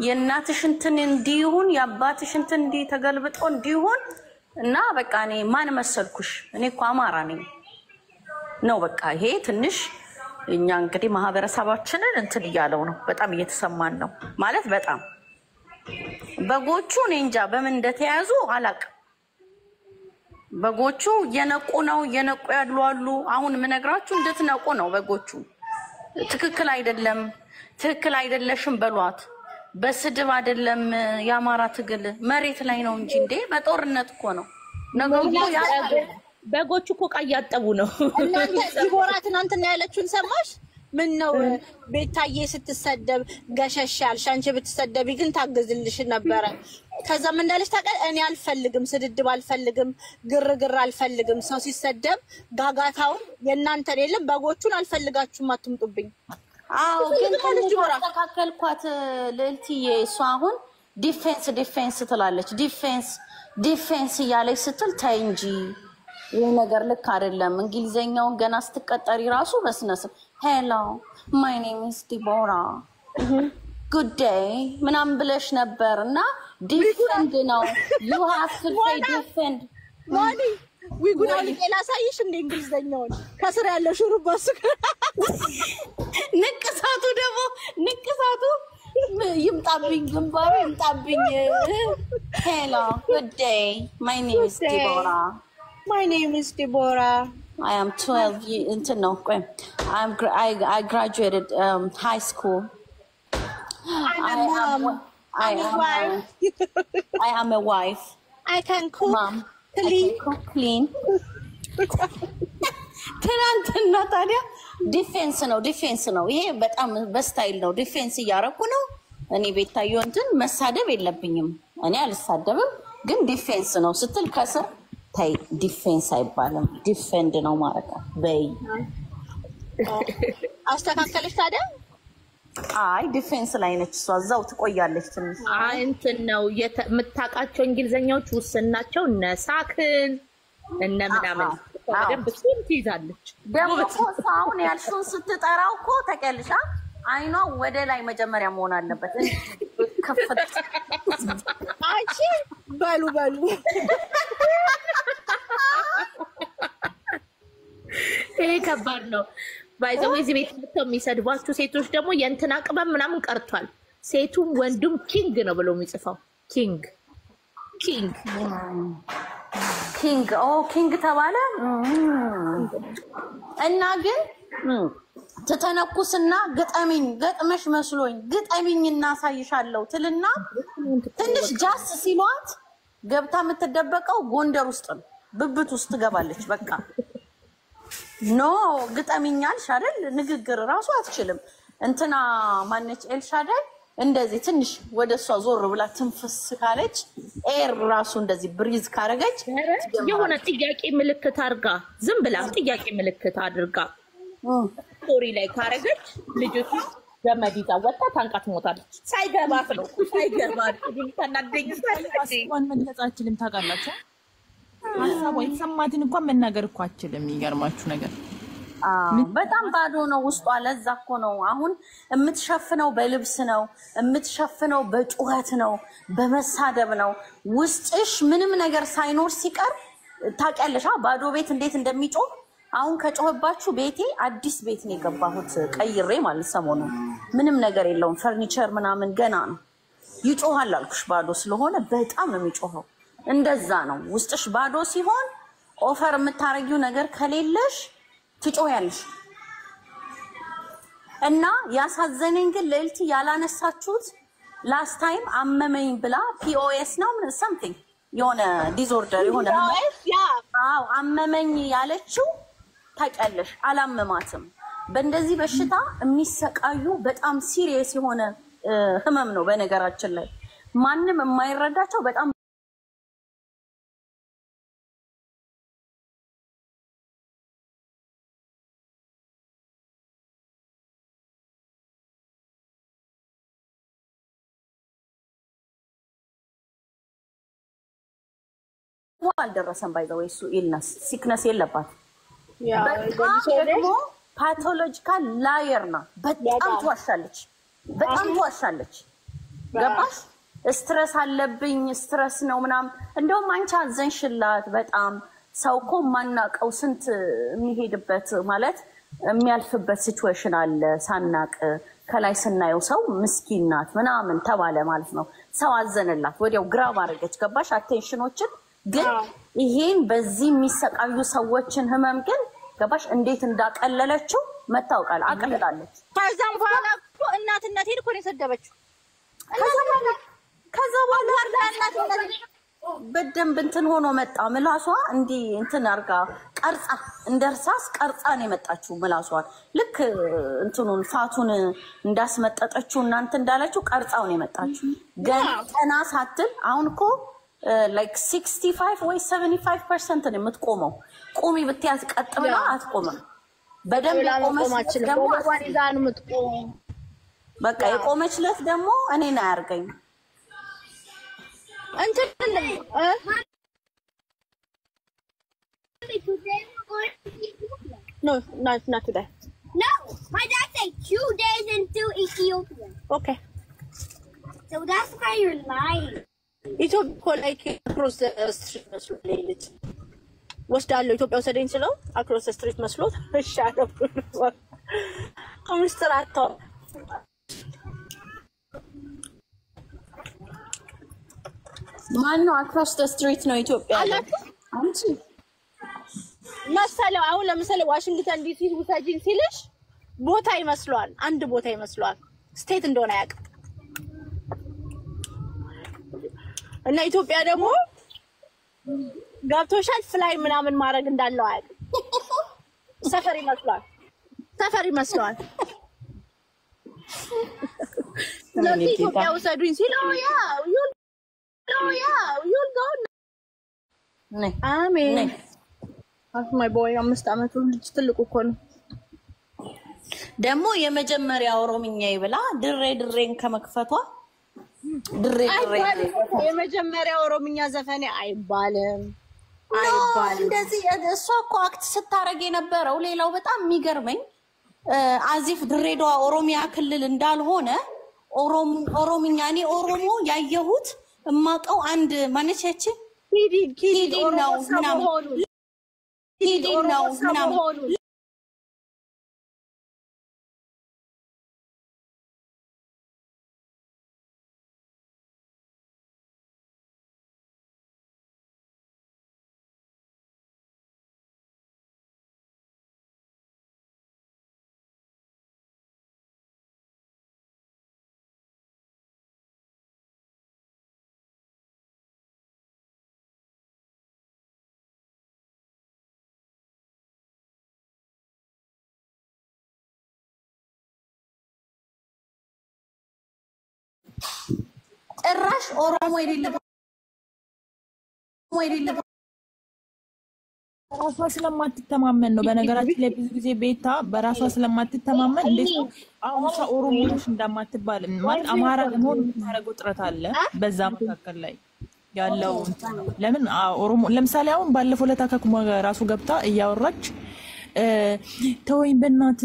የእናትሽ እንትን እንዲሁን የአባትሽ እንትን እንዲ ተገልብጦ እንዲሁን እና በቃ እኔ ማን መሰልኩሽ እኔ እኮ አማራ ነኝ ነው በቃ ይሄ ትንሽ እኛ እንግዲህ ማህበረሰባችንን እንትን እያለው ነው በጣም እየተሰማን ነው ማለት በጣም በጎቹ እኔ እንጃ በምን እንደተያዙ አላውቅም በጎቹ የነቁ ነው የነቁ ያድሏሉ አሁን ምነግራችሁ እንድትነቁ ነው በጎቹ ትክክል አይደለሽም በሏት በስድብ አይደለም የአማራ ትግል መሬት ላይ ነው እንጂ እንዴ በጦርነት እኮ ነው ነገሩ በጎቹ እኮ ቀያጠቡ ነው እናንተ ዲቦራ ትናንትና ያለችውን ሰማሽ ምን ነው ቤታዬ ስትሰደብ ገሸሻል ሻንቺ ብትሰደቢ ግን ታገዝልሽ ነበር ከዛ ምን እንዳለች ታውቃለህ እኔ አልፈልግም ስድድብ አልፈልግም ግርግር አልፈልግም ሰው ሲሰደብ ጋጋታውን የእናንተ አይደለም በጎቹን አልፈልጋችሁም አትምጡብኝ አው ግን ዲቦራ ተካከልኳት ለልቲዬ እሷ አሁን ዲፌንስ ትላለች ዲፌንስ እያለች ስትል ታይ እንጂ ይሄ ነገር ልክ አይደለም እንግሊዘኛውን ገና ስትቀጠሪ ራሱ በስነስ ሄሎ ማይ ኔም ኢዝ ዲቦራ ጉድ ዴይ ምናምን ብለሽ ነበርና ዲፌንድ ነው ዩ ሃቭ ቱ ሴይ ዲፌንድ ማኒ ዊጉናል ላሳይሽ እንደ እንግሊዘኛውን ከስር ያለው ሹሩባስ ንቅሳቱ ይምጣብኝ ግንባሩ ይምጣብኝ ሄሎ ጉድ ዴይ ማይ ኔም ኢዝ ዲቦራ My name is Deborah. I am 12 no, I graduated high school. I am a wife. I can cook. Mom, clean. I can cook clean. ትናንትና ታዲያ ዲፌንስ ነው ይሄ በጣም በስታይል ነው ዲፌንስ እያረኩ ነው እኔ ቤታዮ እንትን መሳደብ የለብኝም እኔ አልሳደብም ግን ዲፌንስ ነው ስትል ከስር ታይ ዲፌንስ አይባልም ዲፌንድ ነው ማለት ነው በይ አስተካከለሽ ታዲያ አይ ዲፌንስ ላይ ነች እሷ እዛው ትቆያለች ትንሽ እንትን ነው የምታውቃቸው እንግሊዘኛዎች ውስናቸው ነሳክን እነ ምናምን በደንብ እሱን ትይዛለች ደግሞ እኮ አሁን ያልሽውን ስትጠራው እኮ ተቀልሻ አይኗ ወደ ላይ መጀመሪያ መሆን አለበት ከፍት አንቺ በሉ ይሄ ከባድ ነው ባይዘው እዚህ ቤት መጥተው የሚሰድቧችሁ ሴቶች ደግሞ የእንትና ቅመም ምናምን ቀርቷል ሴቱም ወንዱም ኪንግ ነው ብሎ የሚጽፋው ኪንግ ኪንግ ተባለ እና ግን ተተነኩስና ገጥመሽ መስሎኝ ግጠሚኝና ሳይሻለው ትልና ትንሽ ጃስ ሲሏት ገብታ የምትደበቀው ጎንደር ውስጥ ነው ብብት ውስጥ ገባለች በቃ ኖ ግጠሚኛልሽ አይደል ንግግር ራሱ አትችልም እንትና ማነች ኤልሻዳይ እንደዚህ ትንሽ ወደሷ ዞር ብላ ትንፍስ ካለች ኤር ራሱ እንደዚህ ብሪዝ ካረገች የሆነ ጥያቄ ምልክት አድርጋ ዝም ብላ ጥያቄ ምልክት አድርጋ ስቶሪ ላይ ካረገች ልጅቷ ገመዲታ ወጣ ታንቃት ሞታለች ሳይገባት ነው ሳይገባት ተናደኝ ሳይሆን መግለጽ አችልም ታውቃላችሁ ሀሳብ ወይ ሰማትን እንኳን መናገር እኮ አችልም የሚገርማችሁ ነገር በጣም ባዶ ነው ውስጧ ለዛ እኮ ነው አሁን የምትሸፍነው በልብስ ነው የምትሸፍነው በጩኸት ነው በመሳደብ ነው ውስጥሽ ምንም ነገር ሳይኖር ሲቀር ታውቂያለሽ ባዶ ቤት እንዴት እንደሚጮህ አሁን ከጮህባችሁ ቤቴ አዲስ ቤት ነው የገባሁት ቀይሬ ማለት ሰሞኑ ምንም ነገር የለውም ፈርኒቸር ምናምን ገና ነው ይጮሃል አልኩሽ ባዶ ስለሆነ በጣም ነው የሚጮኸው እንደዛ ነው ውስጥሽ ባዶ ሲሆን ኦፈር የምታረጊው ነገር ከሌለሽ ትጮያለሽ እና ያሳዘነኝ ግን ለልቲ ያላነሳችሁት ላስት ታይም አመመኝ ብላ ፒኦኤስ ነው ምን something የሆነ ዲስኦርደር የሆነ አመመኝ ያለችው ታውቂያለሽ አላመማትም በእንደዚህ በሽታ የሚሰቃዩ በጣም ሲሪየስ የሆነ ህመም ነው በነገራችን ላይ ማንንም የማይረዳቸው በጣም አልደረሰም ባይዘው እሱ ኢልነስ ሲክነስ የለባት ደግሞ ፓቶሎጂካል ላየር ነው በጣም ትዋሻለች ገባሽ ስትረስ አለብኝ ስትረስ ነው ምናምን እንደውም አንቺ አዘንሽላት በጣም ሰውኮ ማናቀው ስንት የሚሄድበት ማለት የሚያልፍበት ሲቹዌሽን አለ ሳናቅ ከላይ ስናየው ሰው ምስኪን ናት ምናምን ተባለ ማለት ነው ሰው አዘነላት ወዲያው ግራብ አረገች ገባሽ አቴንሽኖችን ግን ይሄን በዚህ የሚሰቃዩ ሰዎችን ህመም ግን ገባሽ እንዴት እንዳቀለለችው መታወቃል አቀለላለች ከዛም በኋላ እናትነቴን እኮ ነው የሰደበችው ከዛ በኋላ እናትነቴ በደንብ እንትን ሆኖ መጣ ምላሷ እንዲ እንትን አርጋ ቀርጻ እንደርሳስ ቀርጻ ነው የመጣችው ምላሷን ልክ እንትኑን ፋቱን እንዳስመጠጠችው እናንተ እንዳላችሁ ቀርጻው ነው የመጣችው ገና ሳትል አሁን እኮ like 65 ወይ 75% ነው የምትቆመው ቁሚ ብትያዝ ቀጥ ብላ አትቆምም በደንብ የቆመች ደግሞ ዋሪዛን ምትቆም በቃ የቆመችለት ደግሞ እኔን አያርገኝ እንትን not today. No, my dad said 2 days into Ethiopia. Okay. So that's why you're lying. ኢትዮጵያ ላይ ክሮስ ስትሪት መስሎት ልጅ ወስዳለሁ ኢትዮጵያ ወሰደኝ ስለው አክሮስ ስትሪት መስሎት እሺ አለው ኮሚስትራቶ ማን ነው አክሮስ ስትሪት ነው ኢትዮጵያ አንቺ መሰለው አሁን ለምሳሌ ዋሽንግተን ዲሲ ውሰጂኝ ሲልሽ ቦታ ይመስሏል አንድ ቦታ ይመስሏል ስቴት እንደሆነ ያውቃል እና ኢትዮጵያ ደግሞ ገብቶሻል ፍላይ ምናምን ማድረግ እንዳለው አይደል ሰፈር ይመስላል ስለዚህ ኢትዮጵያ ውሰዱኝ ሲል you'll go አሜን ማይ ቦይ 5 አመቱ ልጅ ትልቁ እኮ ነው ደግሞ የመጀመሪያ ኦሮምኛ ይብላ ድሬን ከመክፈቷ ድሬ የመጀመሪያ ኦሮምኛ ዘፈኔ አይባልም እንደዚህ እሷ እኮ አክት ስታረግ የነበረው ሌላው በጣም የሚገርመኝ አዚፍ ድሬዳዋ ኦሮሚያ ክልል እንዳልሆነ ኦሮምኛ እኔ ኦሮሞ ያየሁት እማቀው አንድ ማነቻች ሂዲ ነው ምናምን ጭራሽ ኦሮሞ አይደለም በራሷ ስለማትተማመን ነው። በነገራችን ላይ ብዙ ጊዜ ቤታ በራሷ ስለማትተማመን እንዴት አሁን ኦሮሞ ነሽ እንደማትባል ማለት አማራ ለመሆን የምታደርገው ጥረት አለ። በዛ መካከል ላይ ያለው ለምን ኦሮሞ ለምሳሌ አሁን ባለፈው ለታከኩማ ራሱ ገብታ እያወራች ተወኝ በእናት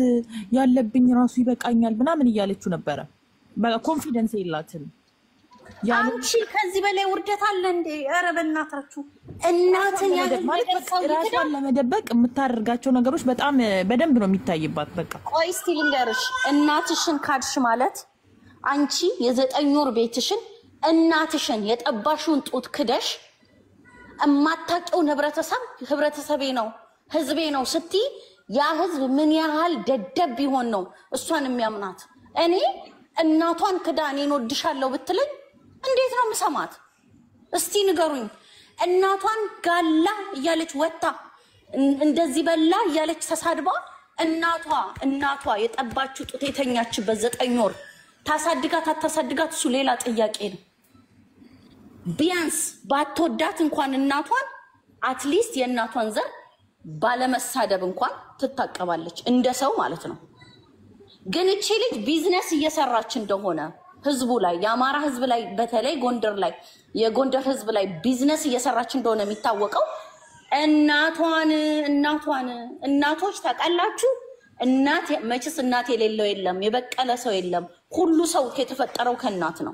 ያለብኝ ራሱ ይበቃኛል ምናምን እያለችው ነበረ። በቃ ኮንፊደንስ የላትም። አንቺ ከዚህ በላይ ውርደት አለ እንዴ? ኧረ በእናታችሁ እናትን ራሷን ለመደበቅ የምታደርጋቸው ነገሮች በጣም በደንብ ነው የሚታይባት። በቃ ቆይ እስቲ ልንገርሽ፣ እናትሽን ካድሽ ማለት አንቺ የ9 ወር ቤትሽን እናትሽን የጠባሽውን ጡት ክደሽ እማታውቂውን ህብረተሰቤ ነው ህዝቤ ነው ስትይ ያ ህዝብ ምን ያህል ደደብ ቢሆን ነው እሷን የሚያምናት? እኔ እናቷን ክዳ እኔን ወድሻለሁ ብትለኝ እንዴት ነው የምሰማት? እስቲ ንገሩኝ። እናቷን ጋላ እያለች ወጣ እንደዚህ በላ እያለች ተሳድባ እናቷ የጠባችው ጡት የተኛችበት 9 ወር ታሳድጋት አታሳድጋት እሱ ሌላ ጥያቄ ነው። ቢያንስ ባትወዳት እንኳን እናቷን አትሊስት የእናቷን ዘር ባለመሳደብ እንኳን ትታቀባለች እንደ ሰው ማለት ነው። ግን እቺ ልጅ ቢዝነስ እየሰራች እንደሆነ ህዝቡ ላይ የአማራ ህዝብ ላይ በተለይ ጎንደር ላይ የጎንደር ህዝብ ላይ ቢዝነስ እየሰራች እንደሆነ የሚታወቀው እናቶች ታውቃላችሁ። እናት መችስ እናት የሌለው የለም፣ የበቀለ ሰው የለም። ሁሉ ሰው የተፈጠረው ከእናት ነው።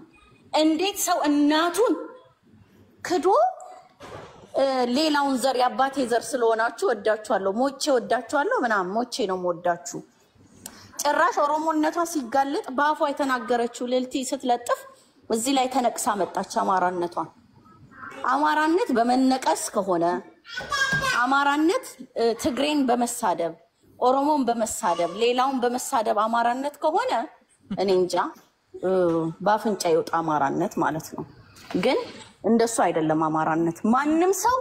እንዴት ሰው እናቱን ክዶ ሌላውን ዘር የአባቴ ዘር ስለሆናችሁ ወዳችኋለሁ ሞቼ ወዳችኋለሁ ምናምን ሞቼ ነው ወዳችሁ ጭራሽ ኦሮሞነቷ ሲጋለጥ በአፏ የተናገረችው ልልቲ ስትለጥፍ እዚህ ላይ ተነቅሳ መጣች። አማራነት በመነቀስ ከሆነ አማራነት ትግሬን በመሳደብ ኦሮሞን በመሳደብ ሌላውን በመሳደብ አማራነት ከሆነ እኔ እንጃ ባፍንጫ ይወጣ አማራነት ማለት ነው። ግን እንደሱ አይደለም አማራነት። ማንም ሰው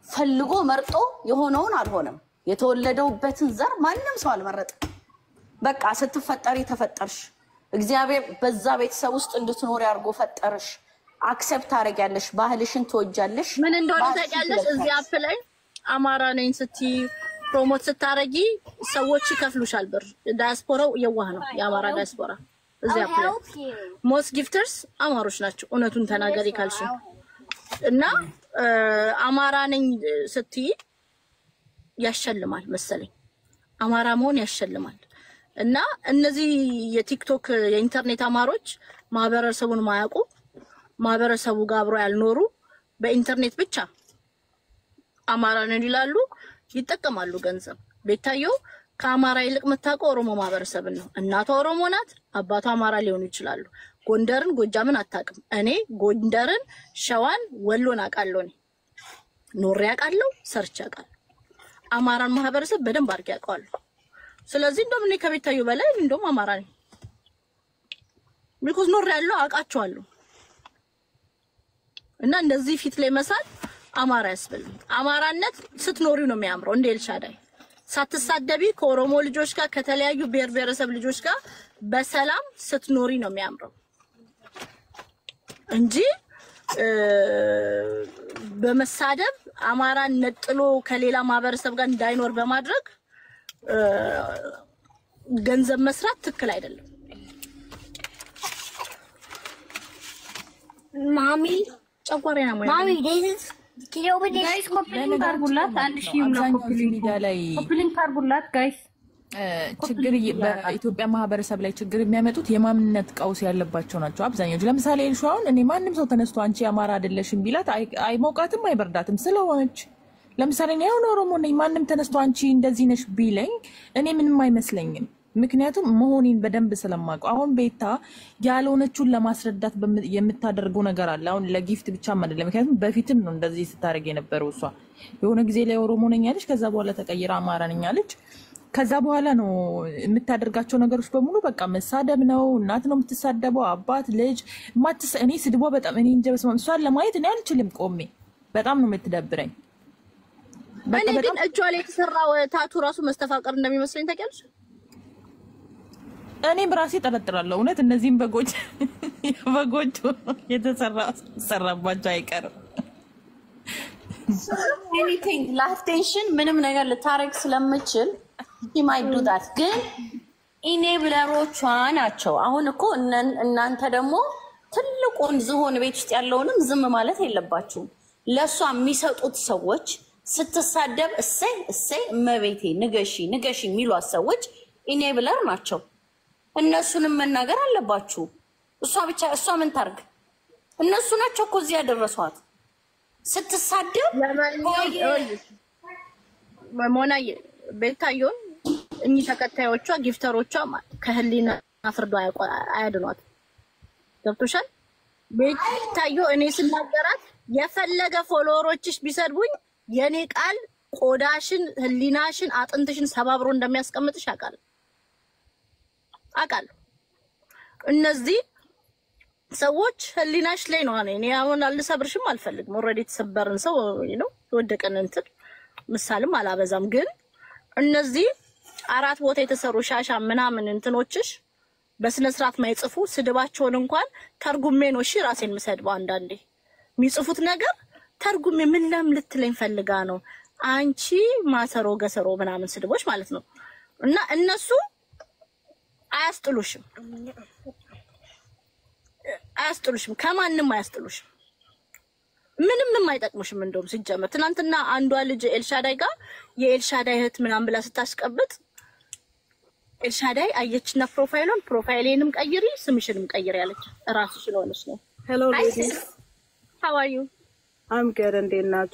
ፈልጎ መርጦ የሆነውን አልሆነም። የተወለደውበትን ዘር ማንም ሰው አልመረጠም። በቃ ስትፈጠሪ ተፈጠርሽ። እግዚአብሔር በዛ ቤተሰብ ውስጥ እንድትኖር ያርጎ ፈጠርሽ። አክሰፕት አረጋለሽ፣ ባህልሽን ትወጃለሽ። ምን እንደሆነ ታውቂያለሽ? እዚህ አፕ ላይ አማራ ነኝ ስትይ ፕሮሞት ስታረጊ ሰዎች ይከፍሉሻል ብር። ዳያስፖራው የዋህ ነው፣ የአማራ ዳያስፖራ እዚህ አፕ ላይ ሞስ ጊፍተርስ አማሮች ናቸው። እውነቱን ተናገሪ ካልሽ እና አማራ ነኝ ስትይ ያሸልማል መሰለኝ። አማራ መሆን ያሸልማል። እና እነዚህ የቲክቶክ የኢንተርኔት አማሮች ማህበረሰቡን ማያውቁ ማህበረሰቡ ጋር አብሮ ያልኖሩ በኢንተርኔት ብቻ አማራ ነን ይላሉ፣ ይጠቀማሉ ገንዘብ። ቤታየው ከአማራ ይልቅ የምታውቀው ኦሮሞ ማህበረሰብን ነው። እናቷ ኦሮሞ ናት፣ አባቷ አማራ ሊሆኑ ይችላሉ። ጎንደርን ጎጃምን አታውቅም። እኔ ጎንደርን፣ ሸዋን፣ ወሎን አውቃለሁ። እኔ ኖሬ አውቃለሁ፣ ሰርቼ አውቃለሁ። አማራን ማህበረሰብ በደንብ አድርጌ አውቃለሁ። ስለዚህ እንደውም እኔ ከቤታየው በላይ እንደውም አማራ ነኝ። ቢኮዝ ኖሬ ያለው አውቃቸዋለሁ። እና እንደዚህ ፊት ላይ መሳል አማራ ያስብልኝ። አማራነት ስትኖሪው ነው የሚያምረው። እንደ ኤልሻዳይ ሳትሳደቢ ከኦሮሞ ልጆች ጋር ከተለያዩ ብሔር ብሔረሰብ ልጆች ጋር በሰላም ስትኖሪ ነው የሚያምረው እንጂ በመሳደብ አማራን ነጥሎ ከሌላ ማህበረሰብ ጋር እንዳይኖር በማድረግ ገንዘብ መስራት ትክክል አይደለም። Mommy, ጨጓራዬን አሞኛል። mommy, this is. Can you open this? ጋይስ ኮፕሊንግ አርጉላት። አንድ ሺህ ነው ኮፕሊንግ አርጉላት ጋይስ። ችግር በኢትዮጵያ ማህበረሰብ ላይ ችግር የሚያመጡት የማንነት ቀውስ ያለባቸው ናቸው አብዛኞቹ። ለምሳሌ ኤልሻውን እኔ ማንም ሰው ተነስቶ አንቺ አማራ አይደለሽም ቢላት አይሞቃትም አይበርዳትም ስለሆነች። ለምሳሌ ነው ኦሮሞ ነኝ ማንም ተነስቶ አንቺ እንደዚህ ነሽ ቢለኝ እኔ ምንም አይመስለኝም። ምክንያቱም መሆኔን በደንብ ስለማውቀው አሁን ቤታ ያልሆነችውን ለማስረዳት የምታደርገው ነገር አለ። አሁን ለጊፍት ብቻ አይደለም፣ ምክንያቱም በፊትም ነው እንደዚህ ስታደርግ የነበረው እሷ። የሆነ ጊዜ ላይ ኦሮሞ ነኝ አለች፣ ከዛ በኋላ ተቀይራ አማራ ነኝ አለች። ከዛ በኋላ ነው የምታደርጋቸው ነገሮች በሙሉ በቃ መሳደብ ነው። እናት ነው የምትሳደበው፣ አባት ልጅ እኔ ስድቧ በጣም እኔ እንጃ በስመ አብ እሷን ለማየት እኔ አልችልም ቆሜ። በጣም ነው የምትደብረኝ። እኔ ግን እጇ ላይ የተሰራው ታቱ ራሱ መስተፋቀር እንደሚመስለኝ ታውቂያለሽ? እኔ በራሴ ጠረጥራለሁ እውነት እነዚህም በጎች የተሰራባቸው አይቀርም። ኤኒቲንግ ለአቴንሽን ምንም ነገር ልታረግ ስለምችል ይማይዱዳት ግን ኢኔብለሮቿ ናቸው። አሁን እኮ እናንተ ደግሞ ትልቁን ዝሆን ቤት ውስጥ ያለውንም ዝም ማለት የለባችሁም። ለሷ የሚሰጡት ሰዎች ስትሳደብ እሰይ እሰይ እመቤቴ ንገሺ የሚሏት ሰዎች ኢኔብለር ናቸው። እነሱንም መናገር አለባችሁ። እሷ ምን ታርግ? እነሱ ናቸው እኮ እዚህ ያደረሷት። ስትሳደብ ሞናዬ ቤታዮን እኚህ ተከታዮቿ ጊፍተሮቿ ከህሊና ፍርዶ አያድኗት። ገብቶሻል? ቤታዮ እኔ ስናገራት የፈለገ ፎሎወሮችሽ ቢሰድቡኝ የኔ ቃል ቆዳሽን ህሊናሽን አጥንትሽን ሰባብሮ እንደሚያስቀምጥሽ አውቃለሁ። እነዚህ ሰዎች ህሊናሽ ላይ ነው። እኔ አሁን አልሰብርሽም አልፈልግም። ኦሬዲ ተሰበርን ሰው ነው ወደቀን እንትን ምሳሌም አላበዛም። ግን እነዚህ አራት ቦታ የተሰሩ ሻሻ ምናምን እንትኖችሽ በስነ ስርዓት ማይጽፉ ስድባቸውን እንኳን ተርጉሜ ነው እሺ ራሴን መስደባው። አንዳንዴ የሚጽፉት ነገር ተርጉሜ ምን ልትለኝ ፈልጋ ነው አንቺ ማሰሮ ገሰሮ ምናምን ስድቦች ማለት ነው። እና እነሱ አያስጥሉሽም ከማንም አያስጥሉሽም። ምንም አይጠቅሙሽም። እንደውም ሲጀመር ትናንትና አንዷ ልጅ ኤልሻዳይ ጋር የኤልሻዳይ እህት ምናምን ብላ ስታስቀብጥ ኤልሻዳይ አየችና ፕሮፋይሌንም ቀይሪ ስምሽንም ቀይሪ ያለች ራሱ ስለሆነች ነው። Hello ladies. How are you? I'm good and